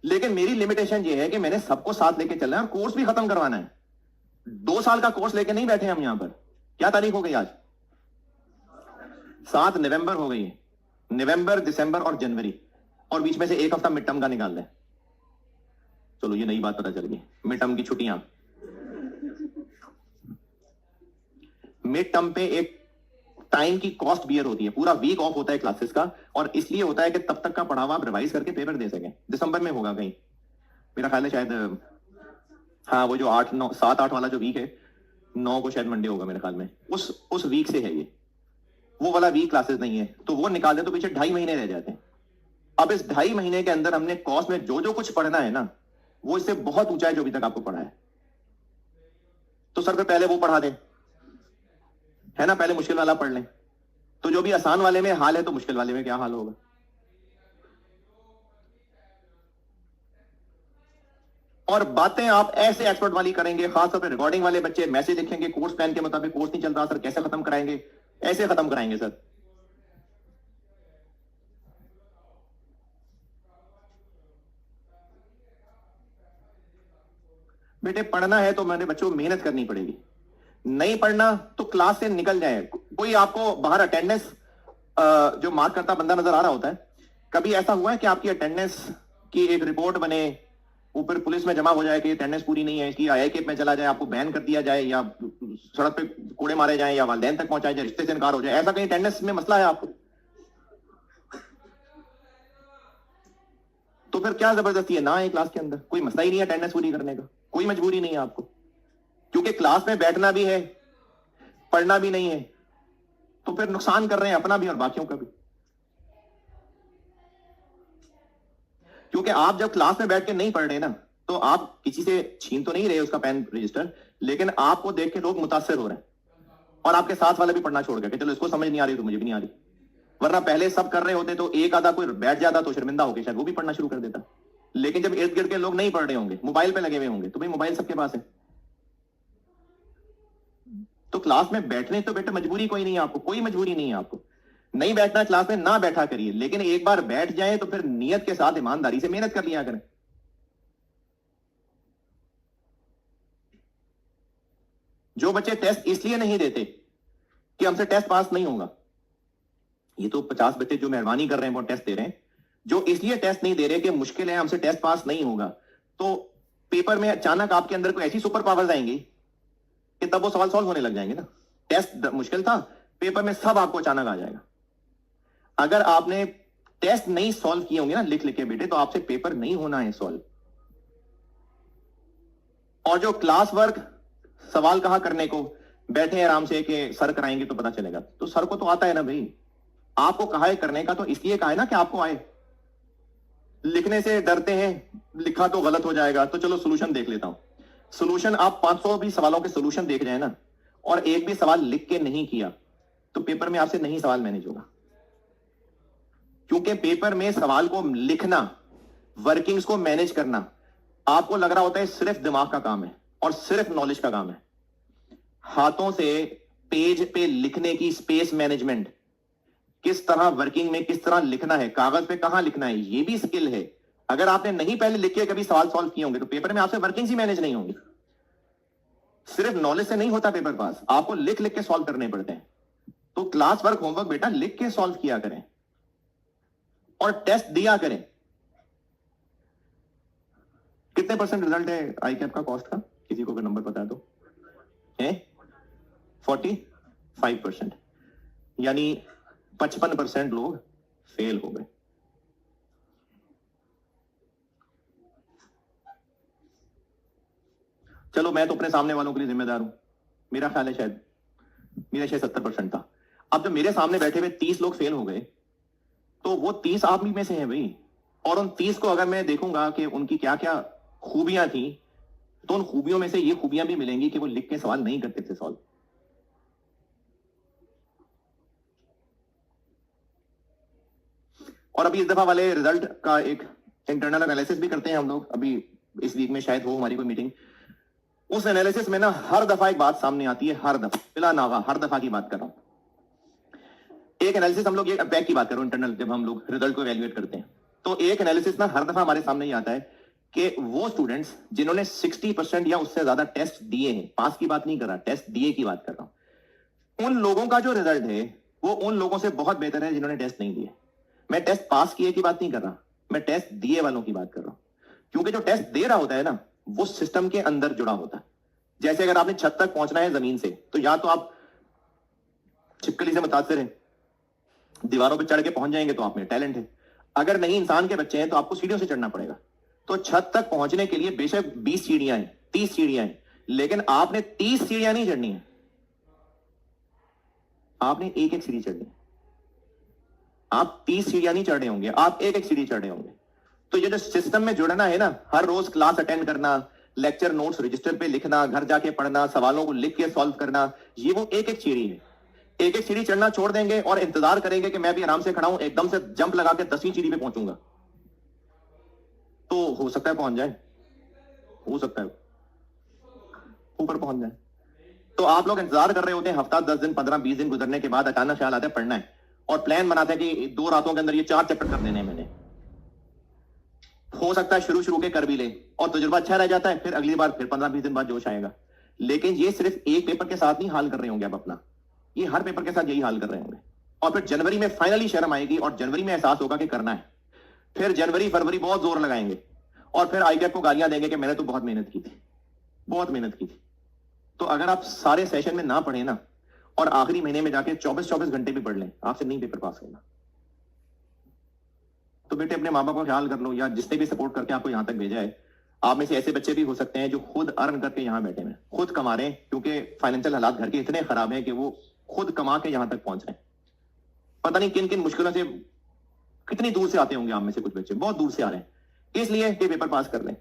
लेकिन मेरी लिमिटेशन ये है कि मैंने सबको साथ लेके चलना है और कोर्स भी खत्म करवाना है। 2 साल का कोर्स लेके नहीं बैठे हम यहां पर। क्या तारीख हो गई आज? 7 नवंबर हो गई है। नवंबर, दिसंबर और जनवरी, और बीच में से एक हफ्ता मिड टर्म का निकाल दें। चलो ये नई बात पता चल गई, मिड टर्म की छुट्टियां। मिड टर्म पे एक टाइम की कॉस्ट बियर होती है, पूरा वीक ऑफ होता है क्लासेस का, और इसलिए होता है कि तब तक का पढ़ा हुआ आप रिवाइज करके पेपर दे सकें। दिसंबर में होगा कहीं, मेरा ख्याल है शायद, हाँ वो जो 8, 9, 7, 8 वाला जो वीक है, 9 को शायद मंडे होगा मेरे ख्याल में, उस वीक से है ये, वो वाला वीक क्लासेस नहीं है, तो वो निकाल दें तो पीछे 2.5 महीने रह जाते हैं। अब इस 2.5 महीने के अंदर हमने कोर्स में जो जो कुछ पढ़ना है ना, वो इससे बहुत ऊंचा है जो अभी तक आपको पढ़ा है। तो सर फिर पहले वो पढ़ा दें, है ना, पहले मुश्किल वाला पढ़ लें, तो जो भी आसान वाले में हाल है तो मुश्किल वाले में क्या हाल होगा। और बातें आप ऐसे एक्सपर्ट वाली करेंगे, खासतौर पे रिकॉर्डिंग वाले बच्चे मैसेज लिखेंगे, कोर्स प्लान के मुताबिक कोर्स नहीं चल रहा सर, कैसे खत्म कराएंगे, ऐसे खत्म कराएंगे सर। बेटे पढ़ना है तो मेरे बच्चों को मेहनत करनी पड़ेगी, नहीं पढ़ना तो क्लास से निकल जाए। कोई आपको बाहर अटेंडेंस जो मार्क करता बंदा नजर आ रहा होता है, कभी ऐसा हुआ है कि आपकी अटेंडेंस की एक रिपोर्ट बने, ऊपर पुलिस में जमा हो जाए कि अटेंडेंस पूरी नहीं है, कि IIK में चला जाए, आपको बैन कर दिया जाए, या सड़क पे कोड़े मारे जाए, या वालिदैन तक पहुंचाया जाए, रिश्ते से इनकार हो जाए, ऐसा कहीं अटेंडेंस में मसला है आपको? तो फिर क्या जबरदस्ती है ना, एक क्लास के अंदर कोई मसला ही नहीं है अटेंडेंस पूरी करने का। कोई मजबूरी नहीं है आपको, क्योंकि क्लास में बैठना भी है, पढ़ना भी नहीं है, तो फिर नुकसान कर रहे हैं अपना भी और बाकियों का भी। क्योंकि आप जब क्लास में बैठ के नहीं पढ़ रहे ना, तो आप किसी से छीन तो नहीं रहे उसका पेन रजिस्टर, लेकिन आपको देख के लोग मुतासिर हो रहे हैं और आपके साथ वाले भी पढ़ना छोड़ गए कि चलो इसको समझ नहीं आ रही तो मुझे भी नहीं आ रही। वरना पहले सब कर रहे होते तो एक आधा कोई बैठ जाता तो शर्मिंदा होकर शायद वो भी पढ़ना शुरू कर देता। लेकिन जब इर्द गिर्द के लोग नहीं पढ़ रहे होंगे, मोबाइल पे लगे हुए होंगे, तो भाई मोबाइल सबके पास है। तो क्लास में बैठने तो बेटा मजबूरी कोई नहीं है आपको, कोई मजबूरी नहीं है आपको। नहीं बैठना क्लास में ना बैठा करिए, लेकिन एक बार बैठ जाए तो फिर नियत के साथ ईमानदारी से मेहनत कर लिया करें। जो बच्चे टेस्ट इसलिए नहीं देते कि हमसे टेस्ट पास नहीं होगा, ये तो 50 बच्चे जो मेहरबानी कर रहे हैं वो टेस्ट दे रहे हैं, जो इसलिए टेस्ट नहीं दे रहे कि मुश्किल है हमसे टेस्ट पास नहीं होगा, तो पेपर में अचानक आपके अंदर कोई ऐसी सुपर पावर्स आएंगी कि तब वो सवाल सॉल्व होने लग जाएंगे ना। टेस्ट मुश्किल था, पेपर में सब आपको अचानक आ जाएगा। अगर आपने टेस्ट नहीं सॉल्व किए होंगे ना लिख लिख के बेटे, तो आपसे पेपर नहीं होना है सॉल्व। और जो क्लास वर्क सवाल कहां करने को बैठे आराम से कि सर कराएंगे तो पता चलेगा, तो सर को तो आता है ना भाई, आपको कहा है करने का, तो इसलिए कहा है ना कि आपको आए। लिखने से डरते हैं, लिखा तो गलत हो जाएगा, तो चलो सोल्यूशन देख लेता हूं। सोल्यूशन आप 500 भी सवालों के सोल्यूशन देख जाए ना, और एक भी सवाल लिख के नहीं किया, तो पेपर में आपसे नहीं सवाल मैनेज होगा। क्योंकि पेपर में सवाल को लिखना, वर्किंग्स को मैनेज करना, आपको लग रहा होता है सिर्फ दिमाग का काम है और सिर्फ नॉलेज का काम है। हाथों से पेज पे लिखने की स्पेस मैनेजमेंट, किस तरह वर्किंग में किस तरह लिखना है, कागज पे कहां लिखना है, ये भी स्किल है। अगर आपने नहीं पहले लिख के कभी सवाल सॉल्व किए होंगे, तो पेपर में आपसे वर्किंग्स ही मैनेज नहीं होंगी। सिर्फ नॉलेज से नहीं होता पेपर पास, आपको लिख लिख के सॉल्व करने पड़ते हैं। तो क्लास वर्क होमवर्क बेटा लिख के सॉल्व किया करें और टेस्ट दिया करें। कितने % रिजल्ट है आई कैप का कॉस्ट का, किसी को भी नंबर पता है तो है? 45%, यानी 55% लोग फेल हो गए। चलो मैं तो अपने सामने वालों के लिए जिम्मेदार हूं, मेरा ख्याल है शायद 70% था। अब जब मेरे सामने बैठे हुए 30 लोग फेल हो गए, तो वो 30 आप में से हैं भाई, और उन 30 को अगर मैं देखूंगा कि उनकी क्या क्या खूबियां थी, तो उन खूबियों में से ये खूबियां भी मिलेंगी कि वो लिख के सवाल नहीं करते थे सॉल्व। और अभी इस दफा वाले रिजल्ट का एक इंटरनल एनालिसिस भी करते हैं हम लोग, अभी इस वीक में शायद हो हमारी कोई मीटिंग। उस एनालिसिस में ना हर दफा एक बात सामने आती है, हर दफा बिला नागा हर दफा की बात कर रहा हूं। एक एनालिसिस हम लोग, ये बैक की बात कर रहा हूं, इंटरनल जब हम लोग रिजल्ट को एवेल्युएट करते हैं, तो एक एनालिसिस ना हर दफा हमारे सामने ही आता है कि वो स्टूडेंट्स जिन्होंने 60% या उससे ज्यादा टेस्ट दिए हैं, पास की बात नहीं कर रहा, टेस्ट दिए की बात कर रहा हूं, उन लोगों का जो रिजल्ट है वो उन लोगों से बहुत बेहतर है जिन्होंने टेस्ट नहीं दिए। मैं टेस्ट पास किए की बात नहीं कर रहा, मैं टेस्ट दिए वालों की बात कर रहा हूं। क्योंकि जो टेस्ट दे रहा होता है ना, वो सिस्टम के अंदर जुड़ा होता है। जैसे अगर आपने छत तक पहुंचना है जमीन से, तो या तो आप छिपकली से मुतासिर हैं, दीवारों पर चढ़ के पहुंच जाएंगे तो आप में टैलेंट है। अगर नहीं इंसान के बच्चे हैं तो आपको सीढ़ियों से चढ़ना पड़ेगा। तो छत तक पहुंचने के लिए बेशक 20 सीढ़ियां हैं, 30 सीढ़ियां हैं, लेकिन आपने 30 सीढ़ियां नहीं चढ़नी है, आपने एक एक सीढ़ी चढ़नी है। आप 30 सीढ़ियां नहीं चढ़ रहे होंगे, आप एक एक सीढ़ी चढ़ रहे होंगे। तो ये जो सिस्टम में जुड़ना है ना, हर रोज क्लास अटेंड करना, लेक्चर नोट्स रजिस्टर पे लिखना, घर जाके पढ़ना, सवालों को लिख के सॉल्व करना, ये वो एक एक सीढ़ी है। एक एक सीढ़ी चढ़ना छोड़ देंगे और इंतजार करेंगे कि मैं भी आराम से खड़ा हूं, एकदम से जंप लगा के 10वीं सीढ़ी पे पहुंचूंगा, तो हो सकता है पहुंच जाए, हो सकता है ऊपर पहुंच जाए। तो आप लोग इंतजार कर रहे होते हैं, हफ्ता 10 दिन 15 20 दिन गुजरने के बाद अचानक ख्याल आता है पढ़ना है, और प्लान बनाते हैं कि 2 रातों के अंदर ये 4 चैप्टर कर देने हैं मैंने। हो सकता है शुरू के कर भी ले और तजुर्बा अच्छा रह जाता है, फिर अगली बार फिर 15-20 दिन बाद जोश आएगा। लेकिन ये सिर्फ एक पेपर के साथ नहीं हाल कर रहे होंगे आप अपना, ये हर पेपर के साथ यही हाल कर रहे होंगे। और फिर जनवरी में फाइनली शर्म आएगी और जनवरी में एहसास होगा कि करना है। फिर जनवरी फरवरी बहुत जोर लगाएंगे और फिर आईगैप को गालियां देंगे कि मैंने तो बहुत मेहनत की थी, बहुत मेहनत की थी। तो अगर आप सारे सेशन में ना पढ़े ना, और आखिरी महीने में जाके 24-24 घंटे भी पढ़ लें, आपसे नहीं पेपर पास होगा। तो बेटे अपने माँ बाप का ख्याल कर लो, या जिसने भी सपोर्ट करके आपको यहां तक भेजा है, आप में से ऐसे बच्चे भी हो सकते हैं जो खुद अर्न करके यहाँ बैठे हैं, खुद कमा रहे हैं, क्योंकि फाइनेंशियल हालात घर के इतने खराब हैं कि वो खुद कमा के यहाँ तक पहुंच रहे हैं। पता नहीं किन किन मुश्किलों से, कितनी दूर से आते होंगे आप में से कुछ बच्चे, बहुत दूर से आ रहे हैं इसलिए कि पेपर पास कर लें।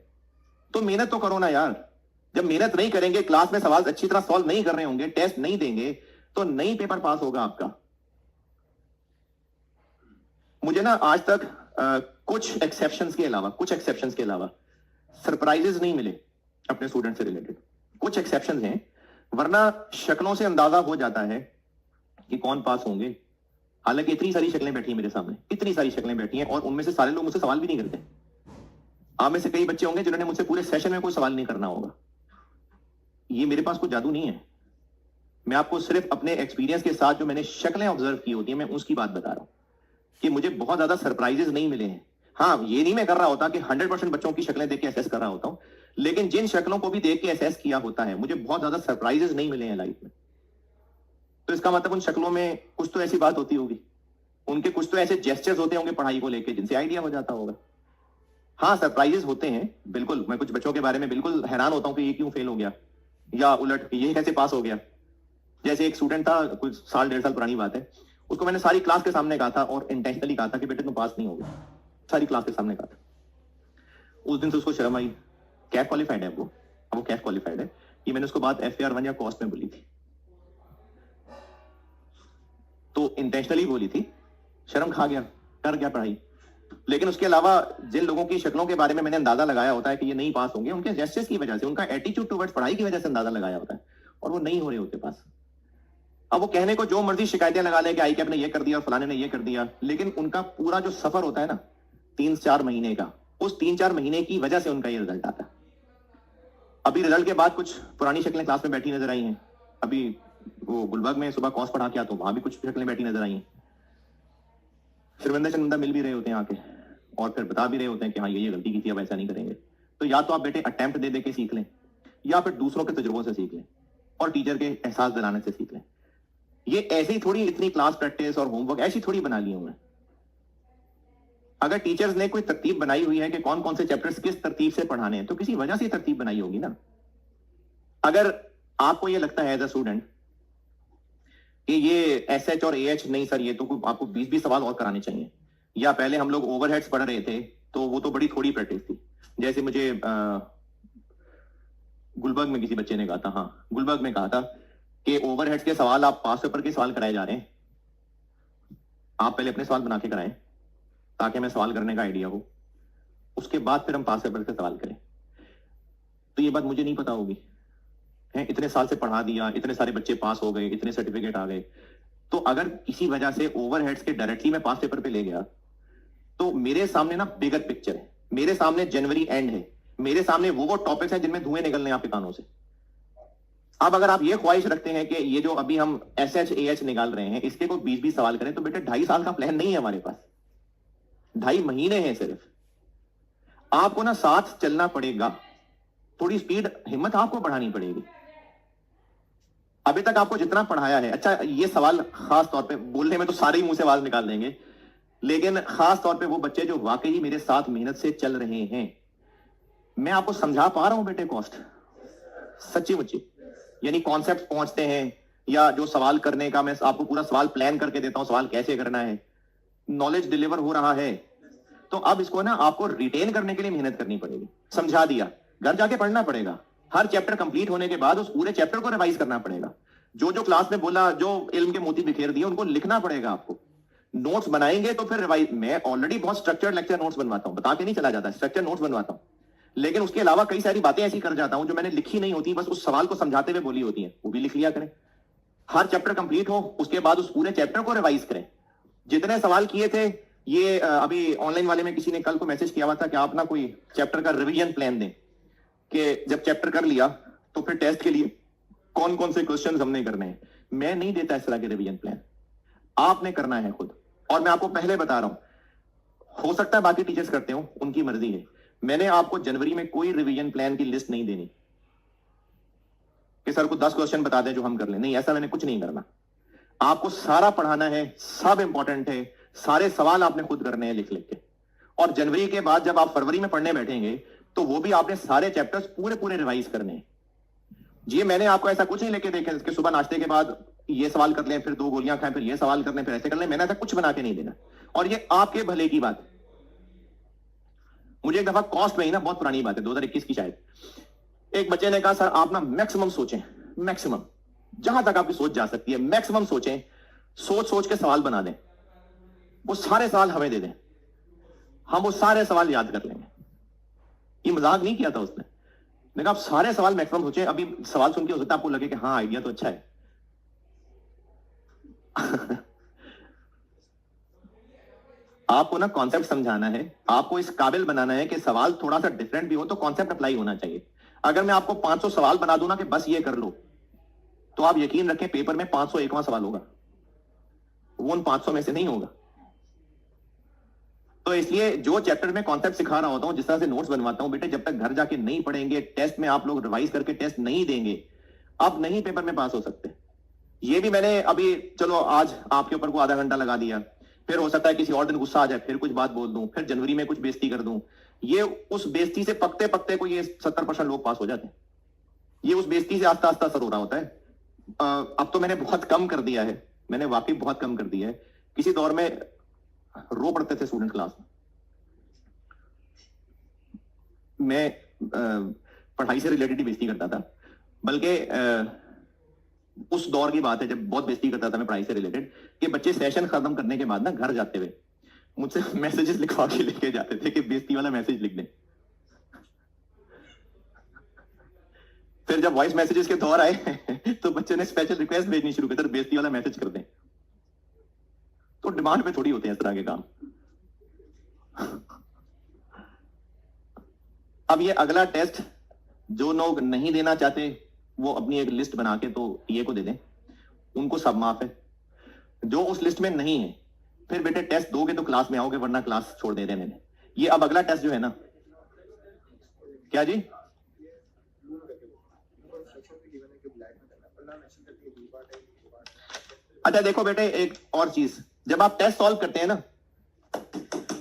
तो मेहनत तो करो ना यार। जब मेहनत नहीं करेंगे, क्लास में सवाल अच्छी तरह सॉल्व नहीं कर रहे होंगे, टेस्ट नहीं देंगे, तो नहीं पेपर पास होगा आपका। मुझे ना आज तक कुछ एक्सेप्शंस के अलावा सरप्राइजेस नहीं मिले अपने स्टूडेंट से रिलेटेड। कुछ एक्सेप्शंस हैं, वरना शक्लों से अंदाजा हो जाता है कि कौन पास होंगे। हालांकि इतनी सारी शक्लें बैठी हैं मेरे सामने, इतनी सारी शक्लें बैठी हैं, और उनमें से सारे लोग मुझसे सवाल भी नहीं करते। आप में से कई बच्चे होंगे जिन्होंने मुझसे पूरे सेशन में कोई सवाल नहीं करना होगा। ये मेरे पास कोई जादू नहीं है, मैं आपको सिर्फ अपने एक्सपीरियंस के साथ जो मैंने शक्लें ऑब्जर्व की होती हैं, मैं उसकी बात बता रहा हूं कि मुझे बहुत ज्यादा सरप्राइजेस नहीं मिले हैं। हाँ, ये नहीं मैं कर रहा होता कि 100% बच्चों की शक्लें देख के असेस कर रहा होता हूं, लेकिन जिन शक्लों को भी देख के असेस किया होता है, मुझे बहुत ज्यादा सरप्राइजेस नहीं मिले हैं लाइफ में। तो इसका मतलब उन शक्लों में कुछ तो ऐसी बात होती होगी, उनके कुछ तो ऐसे जेस्चर्स होते होंगे पढ़ाई को लेके जिनसे आइडिया हो जाता होगा। हाँ, सरप्राइजेस होते हैं बिल्कुल। मैं कुछ बच्चों के बारे में बिल्कुल हैरान होता हूं कि ये क्यों फेल हो गया, या उलट ये कैसे पास हो गया। जैसे एक स्टूडेंट था, कुछ साल 1.5 साल पुरानी बात है, उसको मैंने सारी क्लास के सामने कहा था और इंटेंशनली कहा था कि बेटे तुम पास नहीं होगे, सारी क्लास के सामने कहा था। उस दिन से उसको शर्म आई। कैट क्वालिफाइड है वो कैट क्वालिफाइड है, कि मैंने उसको बात FAR 1 या कॉस्ट में बोली थी, तो इंटेंशनली बोली थी, शर्म खा गया, कर गया पढ़ाई। लेकिन उसके अलावा जिन लोगों की शक्लों के बारे में मैंने अंदाजा लगाया होता है कि ये नहीं पास होंगे, उनके जेस्चर्स की वजह से, उनका एटीट्यूड टुवर्ड्स पढ़ाई की वजह से अंदाजा लगाया होता है, और वो नहीं हो रहे होते पास। अब वो कहने को जो मर्जी शिकायतें लगा ले कि आई कैप ने ये कर दिया, फलाने ने ये कर दिया, लेकिन उनका पूरा जो सफर होता है ना 3-4 महीने का, उस 3-4 महीने की वजह से उनका ये रिजल्ट आता है। अभी रिजल्ट के बाद कुछ पुरानी शक्लें क्लास में बैठी नजर आई हैं। अभी वो गुलबर्ग में सुबह कॉस पढ़ा के आता हूं, वहां भी कुछ शक्लें बैठी नजर आई हैं। शिविंदर चंदा मिल भी रहे होते हैं आके, और फिर बता भी रहे होते हैं कि हाँ ये गलती की थी, अब ऐसा नहीं करेंगे। तो या तो आप बेटे अटेम्प्ट दे के सीख लें, या फिर दूसरों के तजुर्बों से सीख लें, और टीचर के एहसास दिलाने से सीख लें। ये ऐसे ही थोड़ी इतनी क्लास प्रैक्टिस और होमवर्क ऐसी थोड़ी बना ली हूं मैं। अगर टीचर्स ने कोई तरतीब बनाई हुई है कि कौन कौन से चैप्टर्स किस तरतीब से पढ़ाने हैं, तो किसी वजह से तरतीब बनाई होगी ना। अगर आपको ये लगता है एज अ स्टूडेंट कि ये SH और AH नहीं सर, ये तो आपको 20-20 सवाल और कराने चाहिए, या पहले हम लोग ओवरहेड्स पढ़ रहे थे तो वो तो बड़ी थोड़ी प्रैक्टिस थी। जैसे मुझे गुलबर्ग में किसी बच्चे ने कहा था, हाँ गुलबर्ग में कहा था कि ओवरहेड्स के सवाल आप पास पेपर के सवाल कराए जा रहे हैं, आप पहले अपने सवाल बना के कराएं ताकि हमें सवाल करने का आइडिया हो, उसके बाद फिर हम पास पेपर से सवाल करें। तो ये बात मुझे नहीं पता होगी, है इतने साल से पढ़ा दिया, इतने सारे बच्चे पास हो गए, इतने सर्टिफिकेट आ गए, तो अगर किसी वजह से ओवरहेड्स के डायरेक्टली मैं पास पेपर पे ले गया, तो मेरे सामने ना बिगर पिक्चर है, मेरे सामने जनवरी एंड है, मेरे सामने वो टॉपिक्स हैं जिनमें धुएं निकलने आपके कानों से। अब अगर आप ये ख्वाहिश रखते हैं कि ये जो अभी हम SH AH निकाल रहे हैं इसके कोई 20-20 सवाल करें, तो बेटे 2.5 साल का प्लान नहीं है हमारे पास, 2.5 महीने हैं सिर्फ। आपको ना साथ चलना पड़ेगा, थोड़ी स्पीड हिम्मत आपको बढ़ानी पड़ेगी। अभी तक आपको जितना पढ़ाया है, अच्छा ये सवाल खास तौर पे, बोलने में तो सारे ही मुंह से आवाज निकाल देंगे, लेकिन खास तौर पे वो बच्चे जो वाकई मेरे साथ मेहनत से चल रहे हैं, मैं आपको समझा पा रहा हूं बेटे कॉस्ट, सच्ची मुच्ची, यानी कॉन्सेप्ट पहुंचते हैं, या जो सवाल करने का मैं आपको पूरा सवाल प्लान करके देता हूं, सवाल कैसे करना है, नॉलेज डिलीवर हो रहा है। तो अब इसको ना आपको रिटेन करने के लिए मेहनत करनी पड़ेगी। समझा दिया, घर जाके पढ़ना पड़ेगा, हर चैप्टर कंप्लीट होने के बाद उस पूरे चैप्टर को रिवाइज करना पड़ेगा, जो जो क्लास में बोला, जो इल्म के मोती बिखेर दिए उनको लिखना पड़ेगा आपको, नोट्स बनाएंगे तो फिर रिवाइज। मैं ऑलरेडी बहुत स्ट्रक्चर्ड लेक्चर नोट्स बनवाता हूं, बता के नहीं चला जाता, स्ट्रक्चर नोट्स बनवाता हूं, लेकिन उसके अलावा कई सारी बातें ऐसी कर जाता हूं जो मैंने लिखी नहीं होती, बस उस सवाल को समझाते हुए बोली होती है, वो भी लिख लिया करें। हर चैप्टर कंप्लीट हो उसके बाद उस पूरे चैप्टर को रिवाइज करें। जितने सवाल किए थे, ये अभी ऑनलाइन वाले में किसी ने कल को मैसेज किया हुआ था कि आप ना कोई चैप्टर का रिवीजन प्लान दें, कि जब चैप्टर कर लिया तो फिर टेस्ट के लिए कौन कौन से क्वेश्चंस हमने करने हैं। मैं नहीं देता इस तरह के रिवीजन प्लान, आपने करना है खुद। और मैं आपको पहले बता रहा हूं, हो सकता है बाकी टीचर्स करते हो, उनकी मर्जी है, मैंने आपको जनवरी में कोई रिवीजन प्लान की लिस्ट नहीं देनी कि सर को 10 क्वेश्चन बता दें जो हम कर लें, नहीं, ऐसा मैंने कुछ नहीं करना। आपको सारा पढ़ाना है, सब इंपॉर्टेंट है, सारे सवाल आपने खुद करने हैं लिख लिख के। और जनवरी के बाद जब आप फरवरी में पढ़ने बैठेंगे तो वो भी आपने सारे चैप्टर्स पूरे पूरे रिवाइज करने हैं। जी मैंने आपको ऐसा कुछ नहीं लेके देखे कि सुबह नाश्ते के बाद ये सवाल कर लें, फिर 2 गोलियां खाएं, फिर ये सवाल कर लें, फिर ऐसे कर लें। मैंने ऐसा कुछ बना के नहीं देना, और ये आपके भले की बात है। मुझे एक दफा कॉस्ट में ही ना, बहुत पुरानी बात है, 2021 की शायद, एक बच्चे ने कहा सर आप ना मैक्सिमम सोचें, मैक्सिमम जहां तक आपकी सोच जा सकती है मैक्सिमम सोचें, सोच सोच के सवाल बना दें, वो सारे सवाल हमें दे दें, हम वो सारे सवाल याद कर लेंगे। ये मजाक नहीं किया था उसने। मैंने कहा आप सारे सवाल मैक्सिमम सोचें, अभी सवाल सुन के हो सकता है आपको लगे कि हाँ आइडिया तो अच्छा है। आपको ना कॉन्सेप्ट समझाना है, आपको इस काबिल बनाना है कि सवाल थोड़ा सा डिफरेंट भी हो तो कॉन्सेप्ट अप्लाई होना चाहिए। अगर मैं आपको 500 सवाल बना दूं ना कि बस ये कर लो, तो आप यकीन रखें पेपर में 501वां सवाल होगा, वो उन 500 में से नहीं होगा। तो इसलिए जो चैप्टर में कॉन्सेप्ट सिखा रहा होता हूं, जिस तरह से नोट्स बनवाता हूं, बेटे जब तक घर जाके नहीं पढ़ेंगे, टेस्ट में आप लोग रिवाइज करके टेस्ट नहीं देंगे, आप नहीं पेपर में पास हो सकते। ये भी मैंने अभी, चलो आज आपके ऊपर को आधा घंटा लगा दिया, फिर हो सकता है किसी और दिन गुस्सा आ जाए, फिर कुछ बात बोल दूं, फिर जनवरी में कुछ बेइज्जती कर दूं। ये उस बेइज्जती से पकते पकते को ये 70% लोग पास हो जाते हैं। ये उस बेइज्जती से आस्ता आस्ता असर हो रहा होता है। अब तो मैंने बहुत कम कर दिया है, मैंने वाकई बहुत कम कर दिया है। किसी दौर में रो पड़ते थे स्टूडेंट क्लास में। मैं पढ़ाई से रिलेटेड ही बेइज्जती करता था, बल्कि उस दौर की बात है जब बहुत बेइज्जती करता था मैं पढ़ाई से रिलेटेड, कि बच्चे सेशन खत्म करने के बाद ना घर जाते हुए मुझसे मैसेजेस लिखवा के लेके जाते थे कि बेइज्जती वाला मैसेज लिख दें। फिर जब वॉइस मैसेजेस के दौर आए तो बच्चे ने स्पेशल रिक्वेस्ट भेजनी शुरू कर, बेइज्जती वाला मैसेज कर दें। तो डिमांड पे थोड़ी होते हैं इस तरह के काम। अब ये अगला टेस्ट जो लोग नहीं देना चाहते वो अपनी एक लिस्ट बना के तो टीए को दे दें, उनको सब माफ है। जो उस लिस्ट में नहीं है, फिर बेटे टेस्ट दोगे तो क्लास में आओगे, वरना क्लास छोड़ दे देने में। ये अब अगला टेस्ट जो है ना, क्या जी, अच्छा देखो बेटे एक और चीज, जब आप टेस्ट सॉल्व करते हैं ना,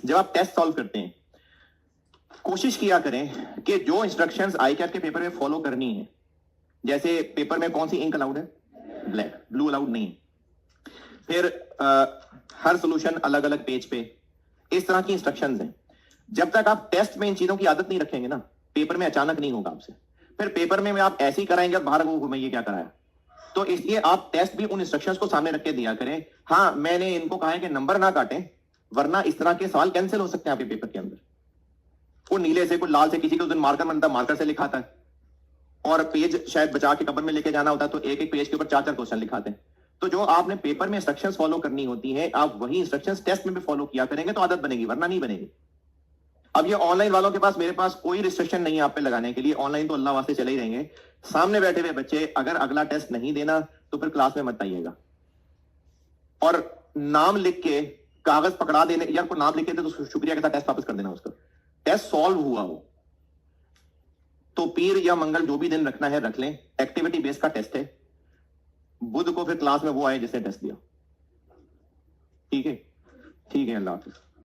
जब आप टेस्ट सॉल्व करते हैं, कोशिश किया करें कि जो इंस्ट्रक्शंस आईकैट के पेपर में फॉलो करनी है, जैसे पेपर में कौन सी इंक अलाउड है, ब्लैक, ब्लू अलाउड नहीं है, फिर हर सॉल्यूशन अलग अलग पेज पे, इस तरह की इंस्ट्रक्शंस हैं। जब तक आप टेस्ट में इन चीजों की आदत नहीं रखेंगे ना, पेपर में अचानक नहीं होगा आपसे। फिर पेपर में आप ऐसे ही कराएंगे, बाहर वो घूमेंगे क्या कराया। तो इसलिए आप टेस्ट भी उन इंस्ट्रक्शंस को सामने रख के दिया करें। हाँ मैंने इनको कहा है कि नंबर ना काटें, वरना इस तरह के सवाल कैंसिल हो सकते हैं आपके पेपर के अंदर। को नीले से, को लाल से, किसी को दिन मार्कर बनता, मार्कर से लिखाता है, और पेज शायद बचा के कबर में लेके जाना होता है, तो एक एक पेज के ऊपर 4-4 क्वेश्चन लिखाते हैं। तो जो आपने पेपर में इंस्ट्रक्शंस फॉलो करनी होती है, आप वही इंस्ट्रक्शंस टेस्ट में भी फॉलो किया करेंगे तो आदत बनेगी, वरना नहीं बनेगी। अब ये ऑनलाइन वालों के पास, मेरे पास कोई रिस्ट्रिक्शन नहीं है आप पे लगाने के लिए, ऑनलाइन तो अल्लाह वास्ते चले ही रहेंगे। सामने बैठे हुए बच्चे अगर अगला टेस्ट नहीं देना तो फिर क्लास में मत आइएगा, और नाम लिख के कागज पकड़ा देने, यार को नाम लिख के तो शुक्रिया के साथ टेस्ट वापस कर देना, उसका टेस्ट सॉल्व हुआ हो तो पीर या मंगल जो भी दिन रखना है रख लें, एक्टिविटी बेस्ड का टेस्ट है। बुध को फिर क्लास में वो आए जिसने टेस्ट दिया। ठीक है, ठीक है, अल्लाह हाफिज।